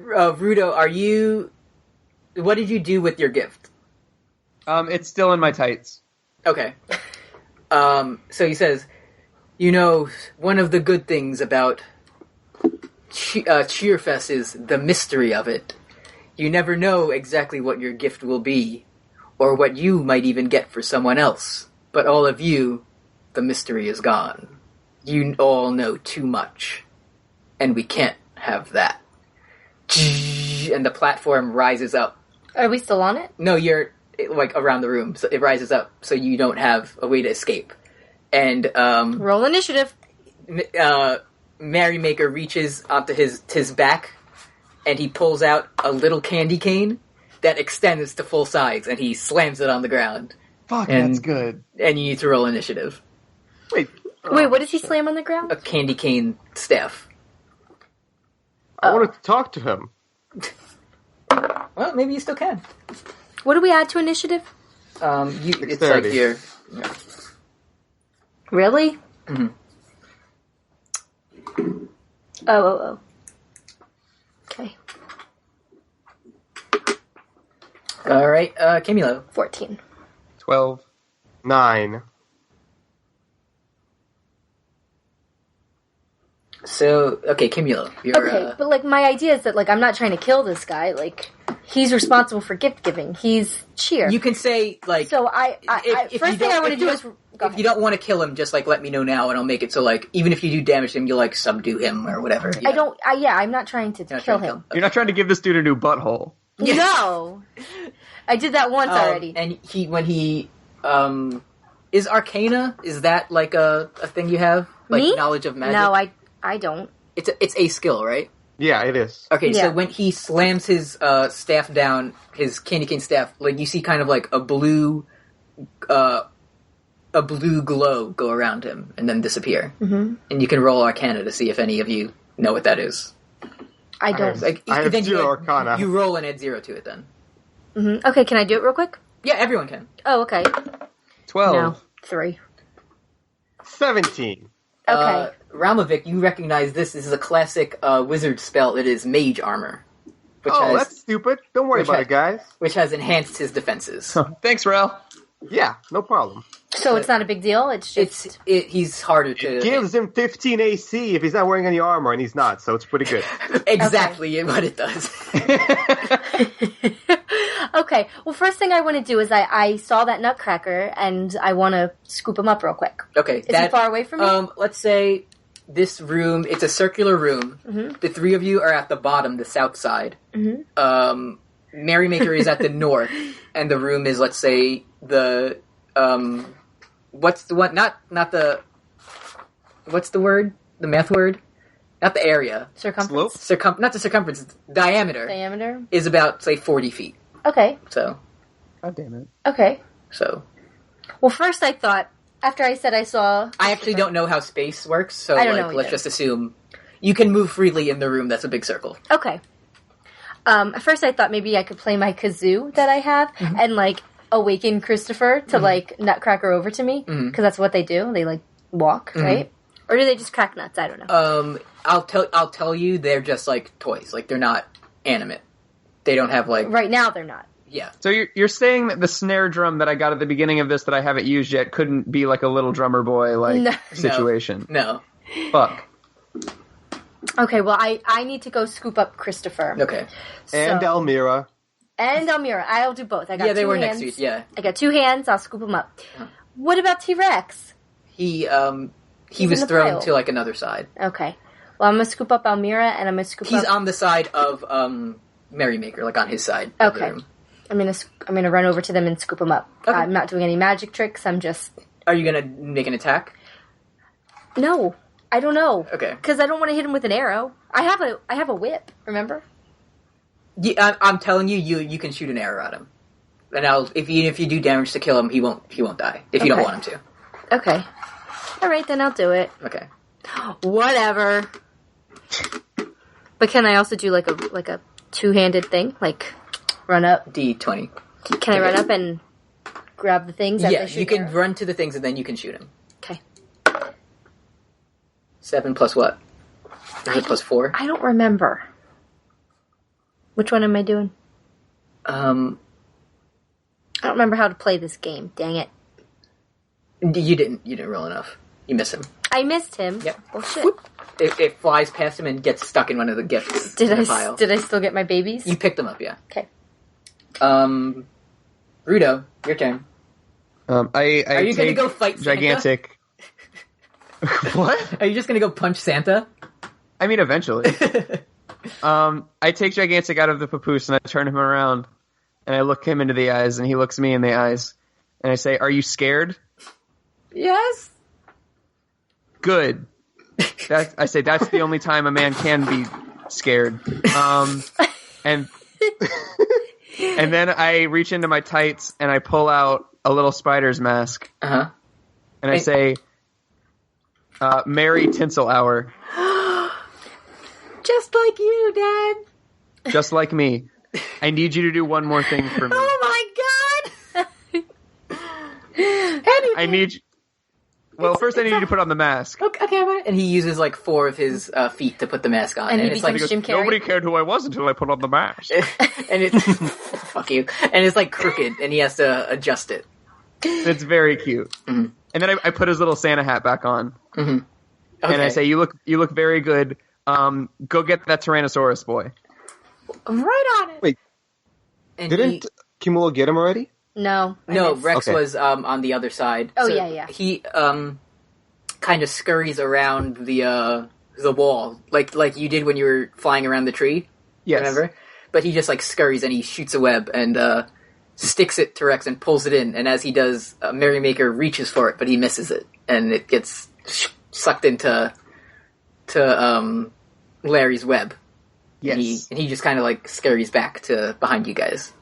S1: Rudo, what did you do with your gift?
S3: It's still in my tights.
S1: Okay. So he says, one of the good things about Cheerfest is the mystery of it. You never know exactly what your gift will be, or what you might even get for someone else. But all of you, the mystery is gone. You all know too much. And we can't have that. And the platform rises up.
S2: Are we still on it?
S1: No, you're like around the room, so it rises up, so you don't have a way to escape. And
S2: Roll initiative.
S1: Merrymaker reaches onto his back, and he pulls out a little candy cane that extends to full size, and he slams it on the ground.
S3: Fuck,
S1: And-
S3: that's good.
S1: And you need to roll initiative.
S3: Wait.
S2: Wait, what does he slam on the ground?
S1: A candy cane staff.
S4: I wanted to talk to him.
S1: Well, maybe you still can.
S2: What do we add to initiative?
S1: It's
S4: Dexterity.
S1: like your...
S2: Really?
S1: Mm-hmm.
S2: Oh. Okay.
S1: All right, Kimulo.
S2: 14.
S3: 12.
S4: 9.
S1: So, okay, Kimulo. You're,
S2: Okay, but like my idea is that like I'm not trying to kill this guy. Like he's responsible for gift giving. He's cheer.
S1: you can say, like...
S2: So I
S1: if
S2: first
S1: you
S2: thing I
S1: don't-
S2: want to
S1: if you
S2: do is
S1: don't-
S2: go
S1: If
S2: ahead.
S1: you don't want to kill him, just, like, let me know now, and I'll make it so, like, even if you do damage to him, you'll, like, subdue him or whatever.
S2: I don't. I'm not trying to
S1: You're not
S2: kill
S1: trying to
S2: him.
S3: You're not trying to give this dude a new butthole.
S2: No, I did that once already.
S1: And when he, is Arcana, is that, like, a thing you have? Like,
S2: Me?
S1: knowledge of magic?
S2: No, I don't.
S1: It's a skill, right?
S4: Yeah, it is.
S1: Okay,
S2: Yeah.
S1: so when he slams his, staff down, his candy cane staff, like, you see kind of, like, a blue glow go around him and then disappear. Mm-hmm. And you can roll Arcana to see if any of you know what that is.
S2: I don't.
S1: Like,
S4: I have
S1: then
S4: 0
S1: you
S4: Arcana.
S1: You roll and add 0 to it then.
S2: Mhm. Okay, can I do it real quick?
S1: Yeah, everyone can.
S2: Oh, okay.
S3: 12.
S2: No, 3.
S4: 17.
S2: Okay.
S1: Ralmevik, you recognize this. This is a classic wizard spell. It is Mage Armor, which
S4: Oh,
S1: has
S4: that's stupid. Don't worry
S1: which
S4: about
S1: ha-
S4: it, guys.
S1: which has enhanced his defenses.
S3: Thanks, Rel.
S4: Yeah, no problem.
S2: So it's not a big deal. It's just
S1: He's harder to
S4: Gives him 15 AC if he's not wearing any armor, and he's not, so it's pretty good.
S1: exactly what it does.
S2: okay. Well, first thing I want to do is I saw that nutcracker and I want to scoop him up real quick.
S1: Okay,
S2: Is he far away from me?
S1: Let's say this room. It's a circular room.
S2: Mm-hmm.
S1: The three of you are at the bottom, the south side. Mm-hmm. Merrymaker is at the north, and the room is, let's say, the what's the one? Not the. What's the word? The math word? Not the area.
S2: Circumference.
S1: Not the circumference. Diameter
S2: Diameter.
S1: is about, say, 40 feet.
S2: Okay.
S1: So.
S3: God damn it.
S2: Okay.
S1: So.
S2: Well, first I thought after I said I saw.
S1: I actually don't know how space works, so
S2: I don't know
S1: let's
S2: either.
S1: just assume you can move freely in the room that's a big circle.
S2: Okay. At first I thought maybe I could play my kazoo that I have and like awaken Christopher to like nutcracker over to me because that's what they do. They like walk, right? Or do they just crack nuts? I don't know.
S1: I'll tell you, they're just like toys. Like they're not animate. They don't have like
S2: Right now they're not.
S1: Yeah.
S3: So you're saying that the snare drum that I got at the beginning of this that I haven't used yet couldn't be like a little drummer boy situation?
S1: No.
S3: Fuck.
S2: Okay, well, I need to go scoop up Christopher.
S1: Okay.
S4: And
S2: So-
S4: Elmira.
S2: And Elmira. I'll do both. I got
S1: Yeah, they
S2: two
S1: were
S2: hands.
S1: next to you. Yeah.
S2: I got 2 hands. I'll scoop them up. What about T-Rex?
S1: He
S2: He's
S1: was
S2: in the
S1: thrown
S2: pile.
S1: to like another side.
S2: Okay. Well, I'm going to scoop up Elmira, and I'm going to scoop
S1: He's
S2: up...
S1: on the side of Merrymaker, like on his side. Of the
S2: Okay.
S1: room.
S2: I'm gonna run over to them and scoop them up.
S1: Okay.
S2: I'm not doing any magic tricks. I'm just...
S1: Are you gonna make an attack?
S2: No. I don't know.
S1: Okay.
S2: Because I don't want to hit him with an arrow. I have a whip, remember?
S1: Yeah, I'm telling you, you can shoot an arrow at him. And if you do damage to kill him, he won't die if you don't
S2: Okay.
S1: want him
S2: Okay. Alright, then I'll do it.
S1: to. Okay.
S2: Whatever. But can I also do like a two-handed thing? Like, run up?
S1: D20.
S2: Can I run up and grab the things? As
S1: Yeah,
S2: I shoot
S1: you can
S2: arrows?
S1: run to the things and then you can shoot him.
S2: Okay.
S1: 7 plus what? Is it plus 4?
S2: I don't remember. Which one am I doing? I don't remember how to play this game. Dang it.
S1: You didn't roll enough. You miss him.
S2: I missed him.
S1: Yep.
S2: Well, shit.
S1: Whoop. It flies past him and gets stuck in one of the gifts
S2: Did
S1: in the
S2: I
S1: pile.
S2: did I still get my babies?
S1: You picked them up, yeah.
S2: Okay.
S1: Rudo, your turn.
S3: I
S1: Are you gonna
S3: take
S1: go fight Santa?
S3: gigantic. What?
S1: Are you just gonna go punch Santa?
S3: I mean, eventually. I take gigantic out of the papoose and I turn him around and I look him into the eyes and he looks me in the eyes and I say, "Are you scared?"
S1: Yes.
S3: Good. I say that's the only time a man can be scared. And then I reach into my tights and I pull out a little spider's mask.
S1: Uh-huh.
S3: And I say, "Merry Tinsel Hour."
S1: Just like you, Dad.
S3: Just like me. I need you to do one more thing for me.
S1: Oh my God.
S3: I need you... Well, first I need you to put on the mask.
S1: Okay, and he uses like 4 of his feet to put the mask on,
S2: And he
S1: it's like
S2: becomes Jim Carrey.
S3: Nobody cared who I was until I put on the mask.
S1: and it's fuck you, and it's like crooked, and he has to adjust it.
S3: It's very cute.
S1: Mm-hmm.
S3: And then I put his little Santa hat back on.
S1: Mm-hmm. Okay.
S3: And I say, you look very good. Go get that Tyrannosaurus boy.
S5: Right on it.
S4: Wait,
S1: and
S4: didn't Kimulo get him already?
S2: No. I
S1: No,
S2: missed.
S1: Rex
S4: Okay.
S1: was on the other side.
S2: Oh,
S1: So
S2: yeah.
S1: He kind of scurries around the wall, like you did when you were flying around the tree.
S3: Yes.
S1: Remember? But he just like scurries and he shoots a web and sticks it to Rex and pulls it in. And as he does, Merrymaker reaches for it, but he misses it, and it gets sucked into Larry's web.
S3: Yes.
S1: And he just kind of like scurries back to behind you guys.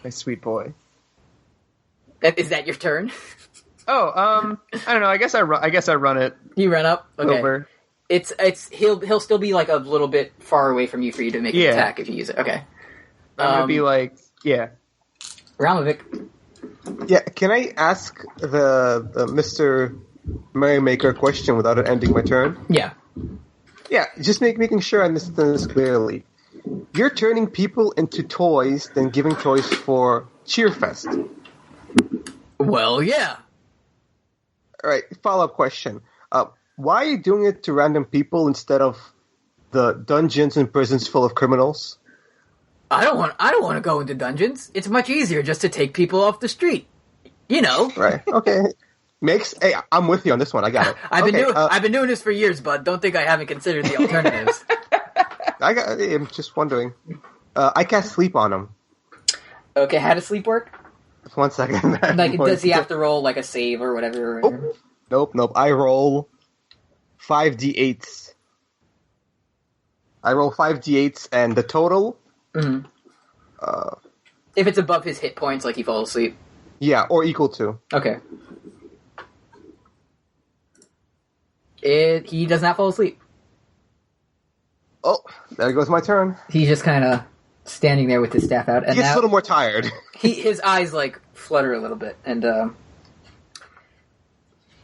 S3: My sweet boy.
S1: Is that your turn?
S3: Oh, I don't know. I guess I run it.
S1: You run up. Okay.
S3: Wilbur.
S1: It's he'll still be like a little bit far away from you for you to make an attack if you use it. Okay.
S3: I'm gonna be like, yeah.
S1: Ralmevik.
S4: Yeah, can I ask the Mr. Merrymaker a question without it ending my turn?
S1: Yeah.
S4: Yeah, just making sure I understand this clearly. You're turning people into toys, then giving toys for Cheerfest.
S1: Well, yeah.
S4: Alright, follow-up question. Why are you doing it to random people instead of the dungeons and prisons full of criminals?
S1: I don't want to go into dungeons. It's much easier just to take people off the street. You know.
S4: Right, okay. Hey, I'm with you on this one, I got it.
S1: I've been doing this for years, bud. Don't think I haven't considered the alternatives.
S4: I'm just wondering. I cast sleep on him.
S1: Okay, how does sleep work?
S4: Just 1 second.
S1: Like, does he have to roll like a save or whatever?
S4: Oh, nope. I roll 5d8s. I roll 5d8s, and the total...
S1: Mm-hmm. If it's above his hit points, like he falls asleep.
S4: Yeah, or equal to.
S1: Okay. He does not fall asleep.
S4: Oh, there goes my turn.
S1: He's just kind of standing there with his staff out, and
S4: He gets
S1: now
S4: a little more tired.
S1: his eyes like flutter a little bit, and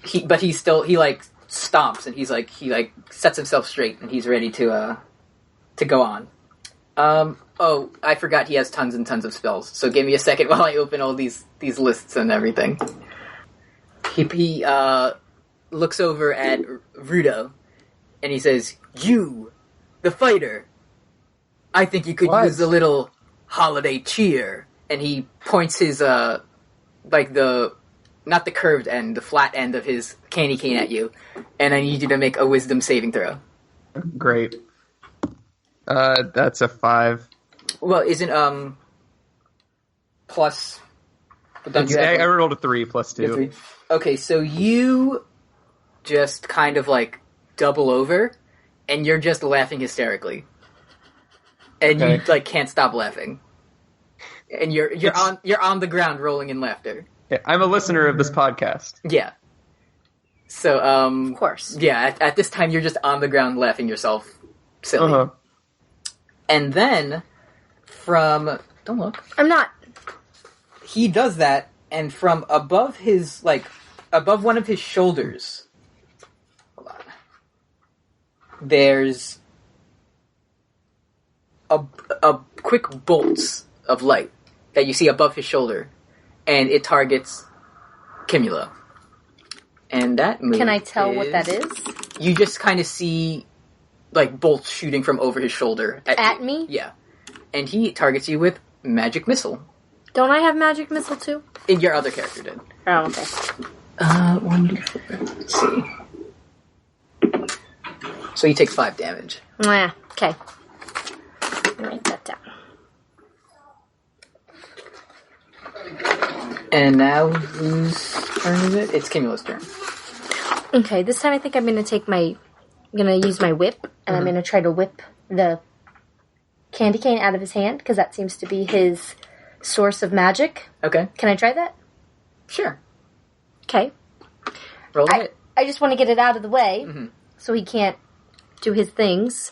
S1: he like stomps, and he sets himself straight, and he's ready to go on. Oh, I forgot he has tons and tons of spells. So give me a second while I open all these lists and everything. He looks over at Rudo, and he says, "You, the fighter, I think you could use a little holiday cheer." And he points his, not the curved end, the flat end of his candy cane at you. And I need you to make a wisdom saving throw.
S3: Great. That's a 5.
S1: Well, isn't, plus...
S3: I rolled a 3 plus 2.
S1: 3. Okay, so you just kind of, double over, and you're just laughing hysterically. And you, can't stop laughing. And you're on the ground rolling in laughter.
S3: Yeah, I'm a listener of this podcast.
S1: Yeah. So,
S2: of course.
S1: Yeah, at this time you're just on the ground laughing yourself silly.
S3: Uh-huh.
S1: And then, don't look.
S2: I'm not.
S1: He does that, and from above above one of his shoulders, hold on, there's a quick bolt of light that you see above his shoulder, and it targets Kimulo. And that move
S2: Can I tell what that is?
S1: You just kind of see, bolts shooting from over his shoulder.
S2: At me?
S1: Yeah. And he targets you with Magic Missile.
S2: Don't I have Magic Missile too?
S1: Your other character did.
S2: Oh, okay.
S1: Wonderful. Let's see. So he takes 5 damage.
S2: Yeah, okay. Write that down.
S1: And now, whose turn is it? It's Kimulo's turn.
S2: Okay, this time I think I'm going to use my whip, and I'm going to try to whip the candy cane out of his hand, because that seems to be his source of magic.
S1: Okay.
S2: Can I try that?
S1: Sure.
S2: Okay.
S1: Roll it.
S2: I just want to get it out of the way, so he can't do his things.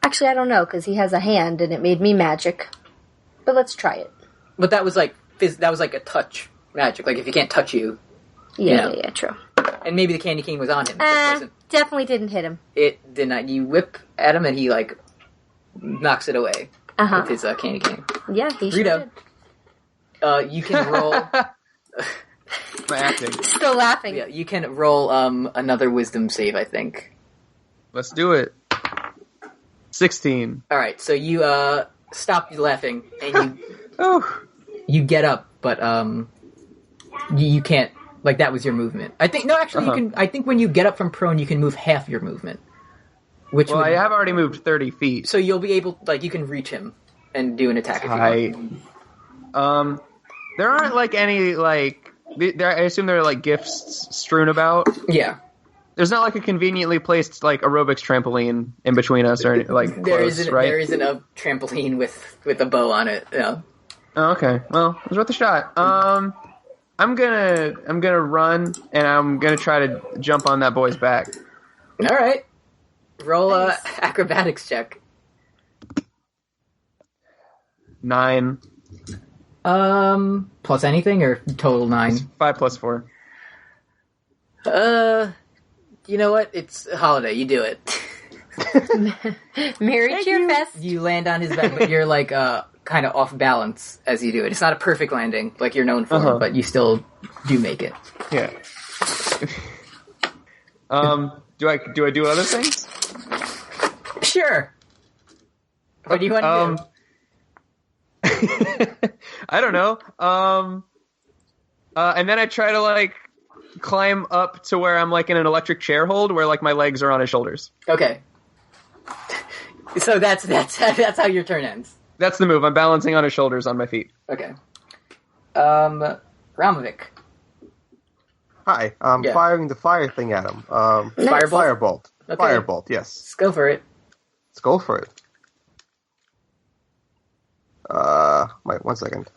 S2: Actually, I don't know, because he has a hand, and it made me magic. But let's try it.
S1: But that was a touch magic. If he can't touch you.
S2: Yeah, true.
S1: And maybe the candy cane was on him. It
S2: definitely didn't hit him.
S1: It did not. You whip at him, and he, knocks it away with his candy cane.
S2: Yeah, he sure
S1: Rudo,
S2: did.
S1: You can roll...
S3: My acting.
S2: Still laughing.
S1: Yeah, you can roll another wisdom save, I think.
S3: Let's do it. 16.
S1: Alright, so you stop laughing, and you get up, but you can't... that was your movement. I think... No, actually, you can... I think when you get up from prone, you can move half your movement.
S3: I have already moved 30 feet.
S1: So you'll be able... you can reach him and do an attack if you want.
S3: There aren't, any, I assume there are, gifts strewn about?
S1: Yeah.
S3: There's not, a conveniently placed, aerobics trampoline in between us or,
S1: There isn't a trampoline with a bow on it, no.
S3: Oh, okay. Well, it was worth a shot. I'm gonna run, and I'm gonna try to jump on that boy's back.
S1: Alright. Roll a acrobatics check.
S3: 9.
S1: Plus anything, or total 9?
S3: 5 plus 4.
S1: You know what? It's a holiday. You do it.
S2: Merry Cheerfest.
S1: You land on his back, but you're kind of off balance as you do it. It's not a perfect landing like you're known for, but you still do make it.
S3: Yeah. Do I do other things?
S1: Sure. What do you want to do?
S3: I don't know. And then I try to climb up to where I'm in an electric chair hold, where my legs are on his shoulders.
S1: Okay. So that's how your turn ends.
S3: That's the move. I'm balancing on his shoulders on my feet.
S1: Okay. Ralmevik.
S4: Hi, I'm firing the fire thing at him. Firebolt.
S1: Okay.
S4: Firebolt, yes.
S1: Let's go for it.
S4: Let's go for it. Wait, 1 second.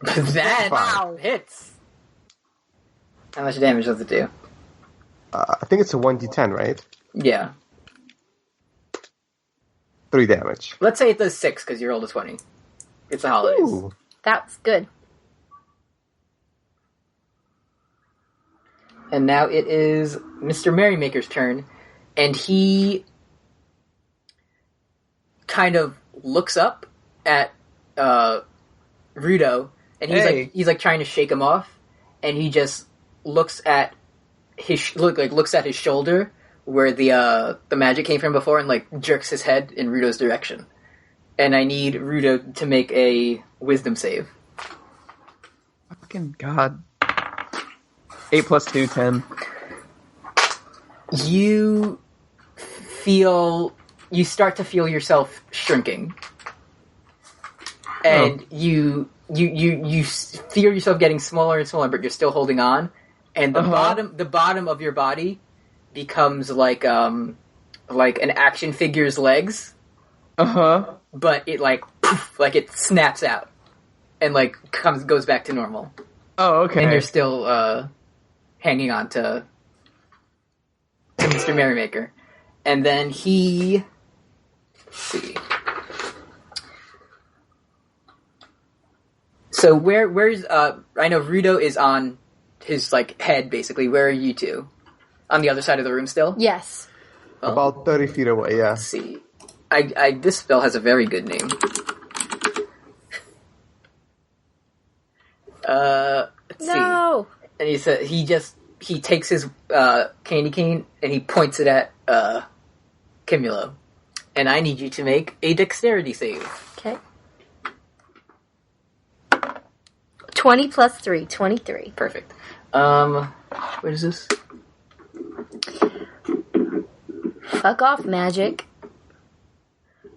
S1: That hits. How much damage does it do?
S4: I think it's a 1d10, right?
S1: Yeah.
S4: 3 damage.
S1: Let's say it does 6 because you rolled a 20. It's the holidays.
S4: Ooh.
S2: That's good.
S1: And now it is Mr. Merrymaker's turn, and he kind of looks up at Rudo, and he's like trying to shake him off, and he just looks at looks at his shoulder where the magic came from before, and like jerks his head in Rudo's direction. And I need Rudo to make a wisdom save.
S3: Fucking God. 8 plus 2, 10.
S1: You start to feel yourself shrinking. And you feel yourself getting smaller and smaller, but you're still holding on. And the bottom of your body becomes like an action figure's legs. But it like it snaps out and like goes back to normal.
S3: Oh, okay.
S1: And you're still hanging on to Mr. Merrymaker. And then he... Let's see. So where's... I know Rudo is on his, like, head, basically. Where are you two? On the other side of the room still?
S2: Yes.
S4: Well, about 30 feet away, yeah.
S1: Let's see. This spell has a very good name. Let's see. And he takes his candy cane and he points it at Kimulo. And I need you to make a dexterity save.
S2: Okay. 20 plus 3, 23.
S1: Perfect. What is this?
S2: Fuck off, magic.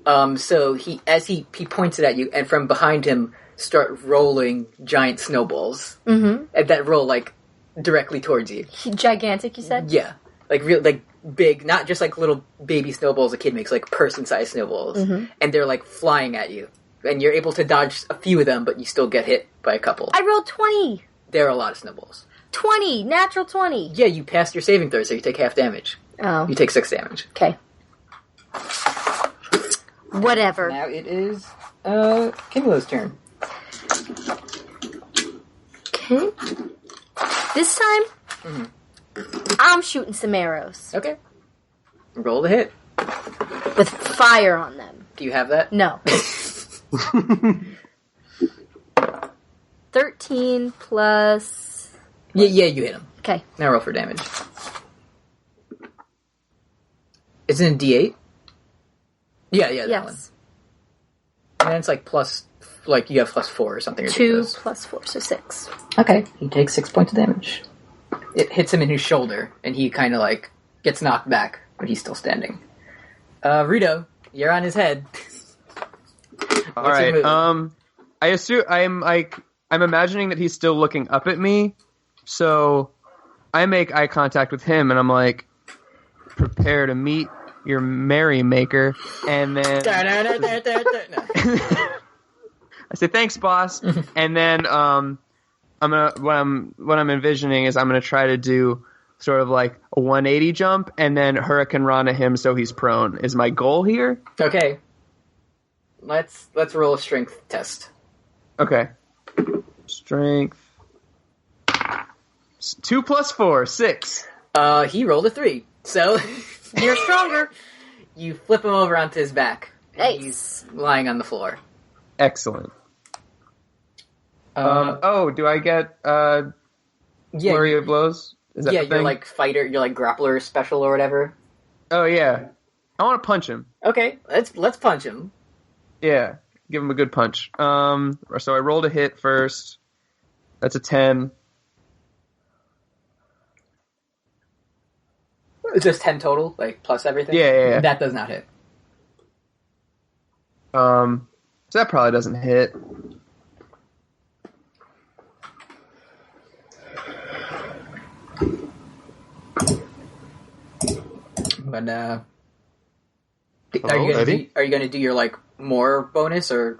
S1: So as he points it at you, and from behind him start rolling giant snowballs. Mm-hmm. And that roll, like, directly towards you.
S2: Gigantic, you said?
S1: Yeah. Like, real, like, big, not just like little baby snowballs a kid makes, like person-sized snowballs. Mm-hmm. And they're, like, flying at you. And you're able to dodge a few of them, but you still get hit by a couple.
S2: I rolled 20!
S1: There are a lot of snowballs.
S2: 20! Natural 20!
S1: Yeah, you passed your saving throw, so you take half damage.
S2: Oh.
S1: You take 6 damage.
S2: Okay. Whatever.
S1: Now it is, Kimulo's turn.
S2: Okay. This time, I'm shooting some arrows.
S1: Okay. Roll the hit.
S2: With fire on them.
S1: Do you have that?
S2: No. 13 plus...
S1: Yeah, you hit him.
S2: Okay.
S1: Now roll for damage. Is it a D8? Yeah, that one. And then it's like plus... Like, you have plus 4 or something.
S2: 2 plus 4, so 6.
S1: Okay. He takes 6 points of damage. It hits him in his shoulder, and he kind of, like, gets knocked back, but he's still standing. Rudo, you're on his head.
S3: Alright, I assume, I'm imagining that he's still looking up at me, so I make eye contact with him, and I'm like, prepare to meet your Merrymaker, and then... I say, thanks, boss. And then I'm gonna what I'm envisioning is I'm gonna try to do sort of like a 180 jump and then Hurricane Rana him so he's prone. Is my goal here?
S1: Okay. Let's roll a strength test.
S3: Okay. Strength. 2 plus 4, 6.
S1: He rolled a 3. So you're stronger. You flip him over onto his back.
S2: Nice.
S1: He's lying on the floor.
S3: Excellent. Do I get flurry of blows? Is that the thing?
S1: You're like fighter, you're like grappler special or whatever.
S3: Oh yeah, I want to punch him.
S1: Okay, let's punch him.
S3: Yeah, give him a good punch. So I rolled a hit first. That's a 10.
S1: Just 10 total, like plus everything.
S3: Yeah.
S1: That does not hit.
S3: So that probably doesn't hit.
S1: But are you gonna do your like more bonus or?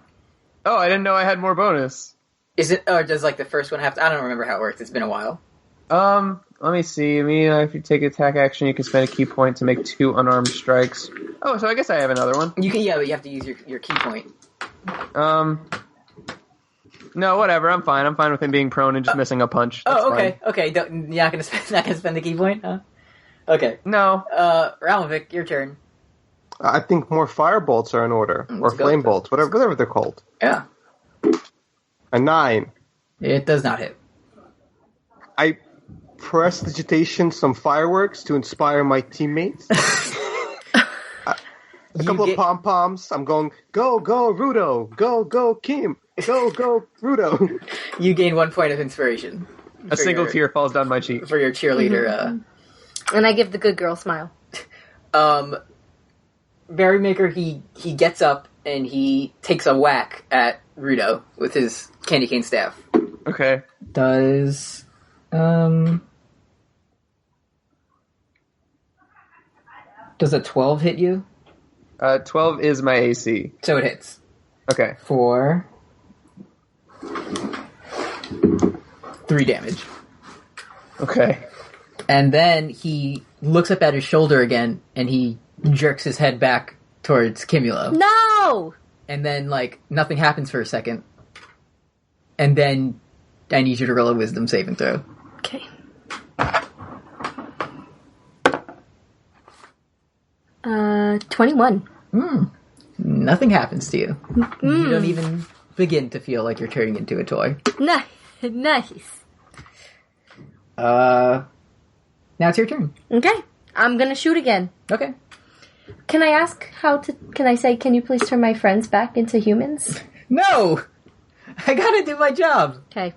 S3: Oh, I didn't know I had more bonus.
S1: Is it or does like the first one have to? I don't remember how it works. It's been a while.
S3: Let me see. If you take attack action, you can spend a key point to make 2 unarmed strikes. Oh, so I guess I have another one.
S1: You can, but you have to use your key point.
S3: No, whatever. I'm fine. I'm fine with him being prone and just missing a punch. That's
S1: okay.
S3: fine.
S1: Okay. You're not gonna spend the key point, huh? Okay.
S3: No.
S1: Ralmevik, your turn.
S4: I think more fire bolts are in order, or
S1: Let's go
S4: flame
S1: with that.
S4: bolts, whatever they're called.
S1: Yeah.
S4: A 9.
S1: It does not hit.
S4: I prestidigitation some fireworks to inspire my teammates. A couple of pom-poms. I'm going, go, Rudo. Go, Kim. Go, Rudo.
S1: You gain 1 point of inspiration.
S3: A single tear falls down my cheek.
S1: For your cheerleader.
S2: And I give the good girl smile.
S1: Merrymaker, he gets up and he takes a whack at Rudo with his candy cane staff.
S3: Okay.
S1: Does a 12 hit you?
S3: 12 is my AC.
S1: So it hits.
S3: Okay.
S1: For 3 damage.
S3: Okay.
S1: And then he looks up at his shoulder again, and he jerks his head back towards Kimulo.
S2: No!
S1: And then, nothing happens for a second. And then I need you to roll a wisdom saving throw.
S2: Okay. 21.
S1: Nothing happens to you. You don't even begin to feel like you're turning into a toy.
S2: Nice.
S1: Now it's your turn.
S2: Okay. I'm gonna shoot again.
S1: Okay.
S2: Can I ask can I say, can you please turn my friends back into humans?
S1: No! I gotta do my job.
S2: Okay.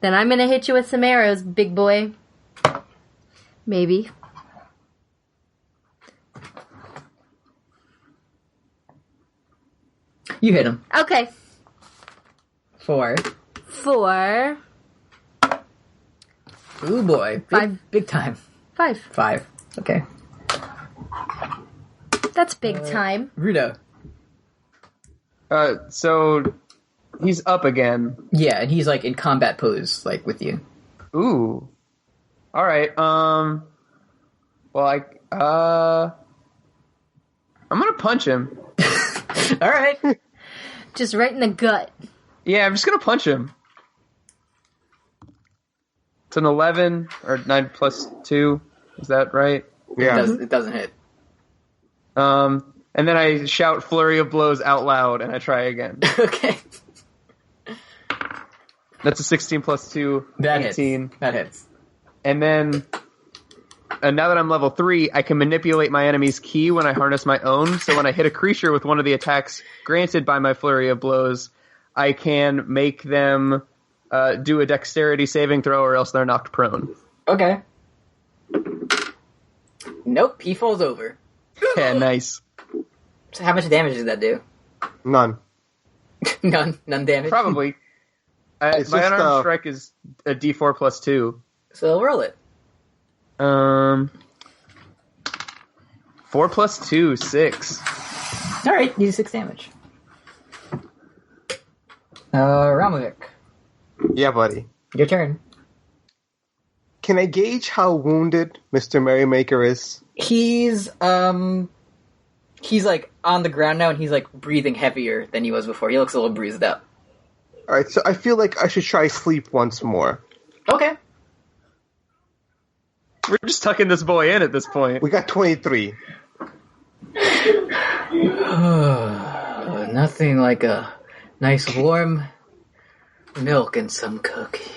S2: Then I'm gonna hit you with some arrows, big boy. Maybe.
S1: You hit him.
S2: Okay.
S1: 4.
S2: 4.
S1: Ooh boy.
S2: 5.
S1: Big time.
S2: 5.
S1: 5. Okay.
S2: That's big time.
S1: Rudo.
S3: So he's up again.
S1: Yeah, and he's in combat pose, with you.
S3: Ooh. All right. Well, I'm gonna punch him.
S1: All right.
S2: Just right in the gut.
S3: Yeah, I'm just gonna punch him. It's an 11 or 9 plus 2. Is that right?
S4: Yeah.
S1: It doesn't hit.
S3: And then I shout flurry of blows out loud, and I try again.
S1: Okay.
S3: That's a 16 plus 2,
S1: That
S3: 18.
S1: hits. That hits.
S3: And then, now that I'm level 3, I can manipulate my enemy's ki when I harness my own. So when I hit a creature with one of the attacks granted by my flurry of blows, I can make them do a dexterity saving throw, or else they're knocked prone.
S1: Okay. Nope, he falls over.
S3: Yeah, nice.
S1: So how much damage does that do?
S4: None.
S1: None damage?
S3: Probably. My
S4: It's just,
S3: unarmed strike is a d4 plus 2.
S1: So roll it.
S3: 4 plus 2, 6.
S1: Alright, you do 6 damage. Ralmevik,
S4: Yeah, buddy.
S1: your turn.
S4: Can I gauge how wounded Mr. Merrymaker is?
S1: He's on the ground now, and he's breathing heavier than he was before. He looks a little bruised up.
S4: Alright, so I feel like I should try sleep once more.
S1: Okay.
S3: We're just tucking this boy in at this point.
S4: We got 23.
S1: Nothing like a nice warm milk and some cookies.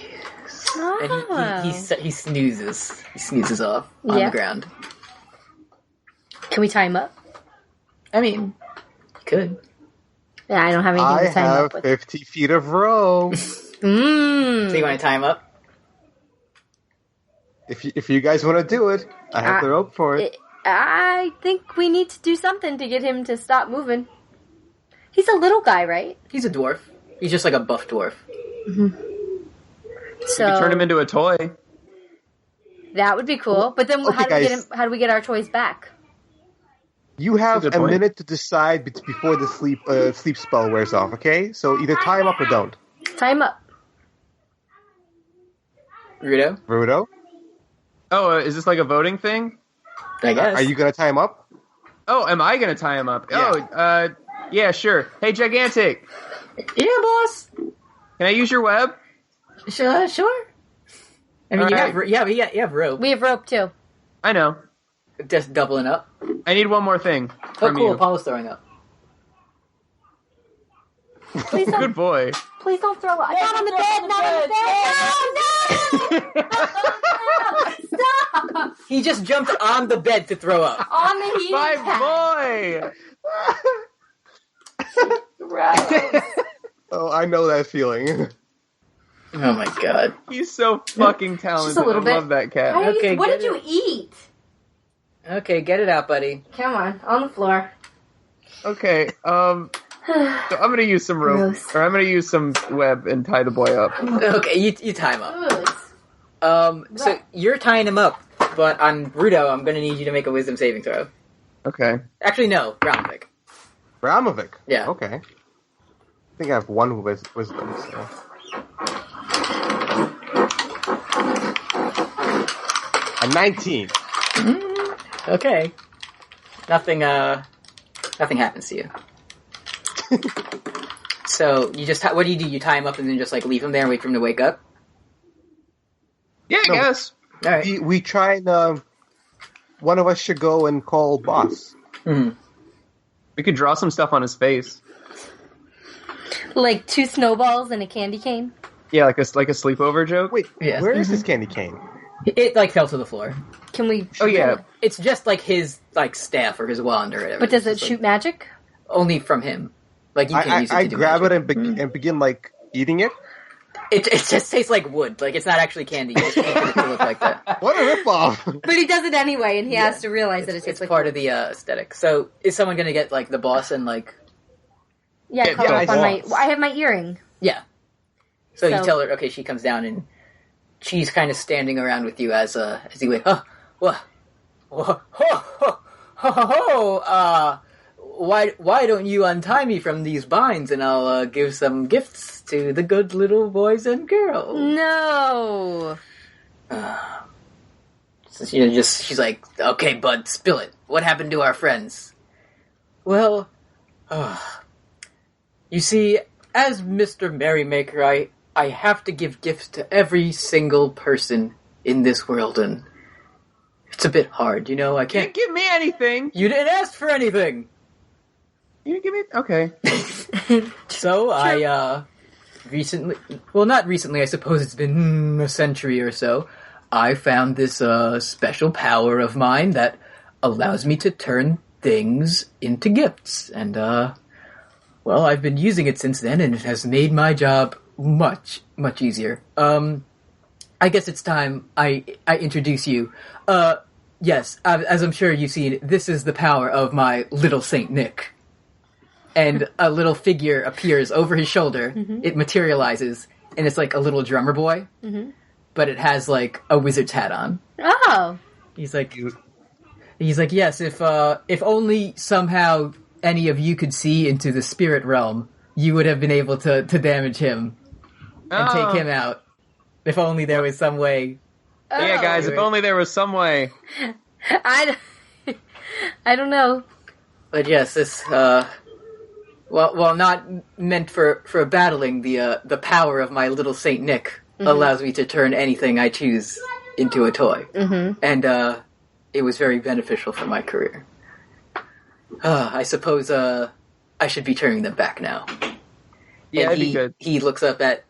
S1: And he snoozes. He snoozes off on the ground.
S2: Can we tie him up?
S1: I mean, you could.
S2: Yeah, I don't have anything
S4: I
S2: to tie him
S4: have
S2: up with.
S4: 50 feet of rope.
S1: So you want to tie him up?
S4: If you guys want to do it, I have the rope for it.
S2: I think we need to do something to get him to stop moving. He's a little guy, right?
S1: He's a dwarf. He's just like a buff dwarf.
S2: So
S3: You could turn him into a toy.
S2: that would be cool. But then
S4: Okay,
S2: how do we get our toys back?
S4: You have
S3: That's a
S4: a
S3: good point.
S4: minute to decide before the sleep spell wears off, okay? So either tie him up or don't.
S2: Tie him up.
S1: Rudo?
S4: Rudo,
S3: Oh, is this like a voting thing?
S1: I guess.
S4: are you going to tie him up?
S3: Oh, am I going to tie him up?
S4: Yeah.
S3: Oh, yeah, sure. Hey, Gigantic.
S1: Yeah, boss!
S3: Can I use your web?
S5: Sure.
S1: I mean,
S3: All
S1: you have rope.
S2: We have rope too.
S3: I know.
S1: Just doubling up.
S3: I need one more thing.
S1: Oh,
S3: From
S1: cool.
S3: you.
S1: Apollo's throwing up.
S5: Please don't.
S3: Good boy.
S5: Please don't throw up. Not on the bed. Not on the bed. No! Stop!
S1: He just jumped on the bed to throw up.
S5: On the heating
S3: My
S5: pad.
S3: boy.
S5: Gross.
S4: Oh, I know that feeling.
S1: Oh my god.
S3: He's so fucking talented.
S2: Just a little
S3: I
S2: bit.
S3: love that cat.
S1: Okay,
S5: What
S1: get
S5: did you eat?
S1: Okay, get it out, buddy.
S2: Come on the floor.
S3: Okay, so I'm gonna use some rope,
S2: Gross.
S3: or I'm gonna use some web and tie the boy up.
S1: Okay, you tie him up.
S5: Good.
S1: So you're tying him up, but on Rudo, I'm gonna need you to make a wisdom saving throw.
S3: Okay.
S1: Actually, no, Ralmevik.
S4: Ralmevik.
S1: Yeah.
S4: Okay. I think I have one wisdom, so. A 19.
S1: Okay. Nothing happens to you. So, you just, what do? You tie him up and then just, like, leave him there and wait for him to wake up?
S3: Yeah, I
S4: No.
S3: guess.
S1: Alright.
S4: We try and, one of us should go and call boss.
S1: Mm-hmm.
S3: We could draw some stuff on his face.
S2: Like 2 snowballs and a candy cane.
S3: Yeah, like a sleepover joke.
S4: Wait,
S1: Yeah.
S4: where is this candy cane?
S1: It, like, fell to the floor.
S2: Can we?
S3: Oh yeah.
S1: It's just, like, his, like, staff or his wand or whatever.
S2: But does it
S1: It's just,
S2: shoot magic?
S1: like, only from him. Like, you can use it to
S4: I
S1: do
S4: grab
S1: magic.
S4: it and begin, like, eating it.
S1: It just tastes like wood. Like, it's not actually candy. You just painted it to look like that.
S4: What a ripoff!
S2: But he does it anyway, and he
S1: Yeah.
S2: has to realize that it
S1: It's
S2: tastes like
S1: part of the aesthetic. So, is someone gonna get, like, the boss and, like...
S2: Yeah,
S4: Yeah,
S2: color
S4: yeah,
S2: up on my.
S4: boss.
S2: I have my earring.
S1: Yeah. So you
S2: So-
S1: tell her, okay, she comes down and she's kind of standing around with you as you wait. Why don't you untie me from these binds and I'll give some gifts to the good little boys and girls?
S2: No.
S1: So she's like, okay, bud, spill it. What happened to our friends? Well, you see, as Mr. Merrymaker, I have to give gifts to every single person in this world, and it's a bit hard, you know? I
S3: You
S1: can't...
S3: didn't give me anything.
S1: You didn't ask for anything!
S3: You didn't give me. Okay.
S1: So, I, recently... Well, not recently, I suppose it's been a century or so. I found this, special power of mine that allows me to turn things into gifts, and, well, I've been using it since then, and it has made my job much, much easier. I guess it's time I introduce you. Yes, as I'm sure you've seen, this is the power of my little Saint Nick. And a little figure appears over his shoulder. Mm-hmm. It materializes, and it's like a little drummer boy. Mm-hmm. But it has, like, a wizard's hat on.
S2: Oh.
S1: He's like, yes, if only somehow any of you could see into the spirit realm, you would have been able to damage him and take him out. If only there was some way.
S3: Yeah, guys, if only there was some way.
S2: I don't know.
S1: But yes, this, well, not meant for battling, the power of my little Saint Nick allows me to turn anything I choose into a toy. Mm-hmm. And, it was very beneficial for my career. I suppose, I should be turning them back now.
S3: Yeah,
S1: and
S3: that'd be good.
S1: He looks up at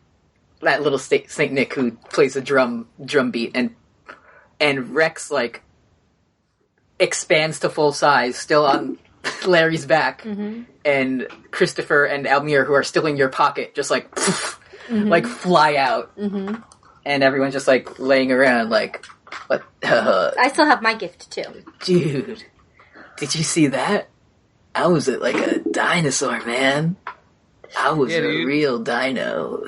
S1: that little Saint Nick who plays a drum beat, and Rex, like, expands to full size, still on Larry's back, and Christopher and Almir, who are still in your pocket, just like, like fly out, and everyone's just like laying around, like, what?
S2: I still have my gift too.
S1: Dude, did you see that? I was like a dinosaur, man. I was a real dino.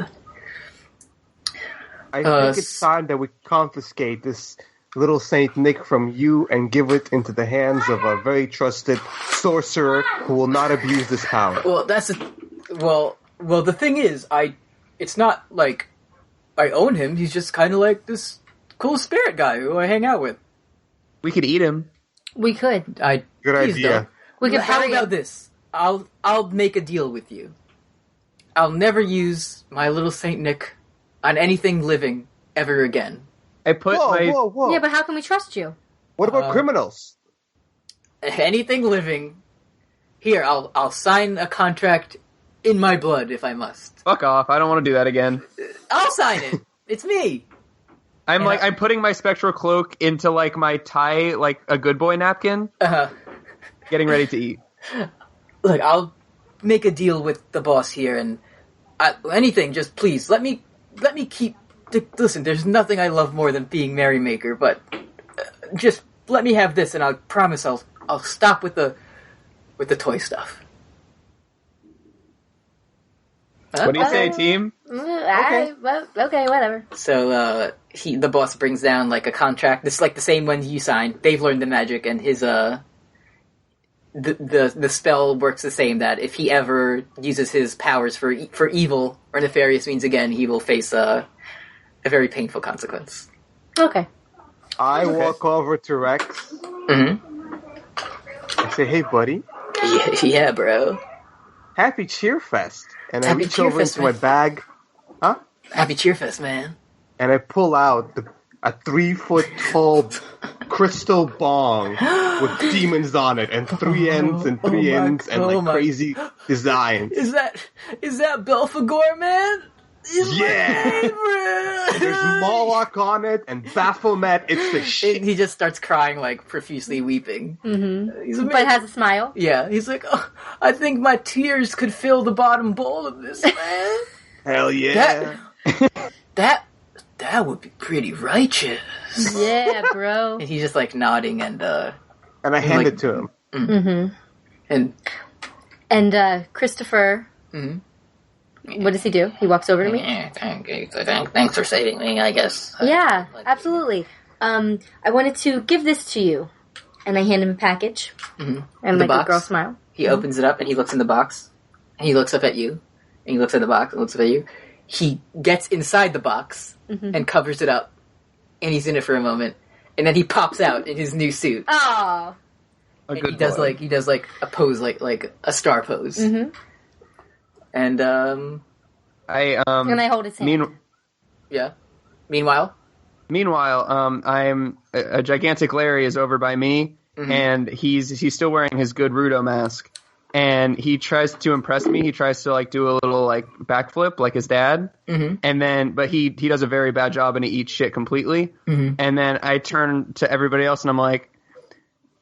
S4: I think it's time that we confiscate this little Saint Nick from you and give it into the hands of a very trusted sorcerer who will not abuse this power.
S1: Well, well, the thing is, it's not like I own him. He's just kind of like this cool spirit guy who I hang out with.
S3: We could eat him.
S2: We could.
S4: Good
S1: please
S4: idea.
S1: don't.
S2: We could
S1: How
S2: bury
S1: about
S2: him.
S1: this? I'll make a deal with you. I'll never use my little Saint Nick on anything living ever again.
S3: I put my...
S4: Whoa.
S2: Yeah, but how can we trust you?
S4: What about criminals?
S1: Anything living. Here, I'll sign a contract in my blood if I must.
S3: Fuck off. I don't want to do that again.
S1: I'll sign it. It's me.
S3: I'm putting my spectral cloak into, like, my tie, like, a good boy napkin. Getting ready to eat.
S1: Look, I'll make a deal with the boss here, and anything, just please, let me keep... Listen, there's nothing I love more than being Merrymaker, but just let me have this, and I promise I'll stop with the toy stuff.
S3: What do you say, team?
S2: Okay, whatever.
S1: So, the boss brings down, like, a contract. It's like the same one you signed. They've learned the magic, and his, the spell works the same, that if he ever uses his powers for evil or nefarious means again, he will face, a very painful consequence.
S2: Okay.
S4: I walk over to Rex.
S1: Mm-hmm.
S4: I say, hey, buddy.
S1: Yeah, bro.
S4: Happy Cheerfest. And I
S1: Happy
S4: reach over
S1: Cheerfest,
S4: into my
S1: man.
S4: bag. Huh?
S1: Happy Cheerfest, man.
S4: And I pull out a 3-foot-tall crystal bong with demons on it, and 3 ends and 3 ends, and like crazy designs.
S1: Is that Belphegor, man? He's my favorite.
S4: There's Moloch on it and Baphomet. It's the shit.
S1: He just starts crying, like, profusely weeping.
S2: Mm-hmm. But has a smile.
S1: Yeah, he's like, oh, I think my tears could fill the bottom bowl of this, man.
S4: Hell yeah.
S1: That would be pretty righteous.
S2: Yeah, bro.
S1: And he's just, like, nodding and
S4: I hand it to him.
S2: Mm-hmm. And Christopher...
S1: Mm-hmm.
S2: What does he do? He walks over to me?
S1: Thanks for saving me, I guess.
S2: Yeah, absolutely. I wanted to give this to you. And I hand him a package.
S1: Mm-hmm.
S2: And
S1: the
S2: like
S1: box.
S2: a girl smile.
S1: He opens it up and he looks in the box. And he looks up at you. And he looks at the box and looks up at you. He gets inside the box and covers it up. And he's in it for a moment. And then he pops out in his new suit.
S2: Oh.
S1: And he does like a pose, like a star pose.
S2: Mm-hmm.
S1: And
S2: and I hold his hand.
S1: Meanwhile,
S3: I'm a gigantic Larry is over by me, and he's still wearing his good Rudo mask, and he tries to impress me. He tries to like do a little like backflip like his dad, but he does a very bad job and he eats shit completely. And then I turn to everybody else and I'm like,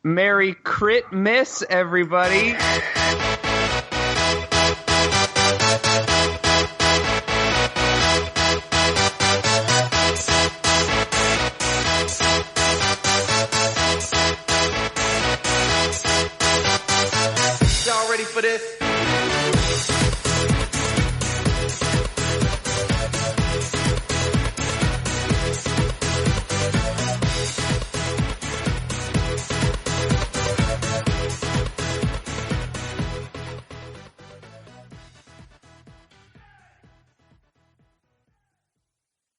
S3: "Merry crit miss, everybody."
S6: For this.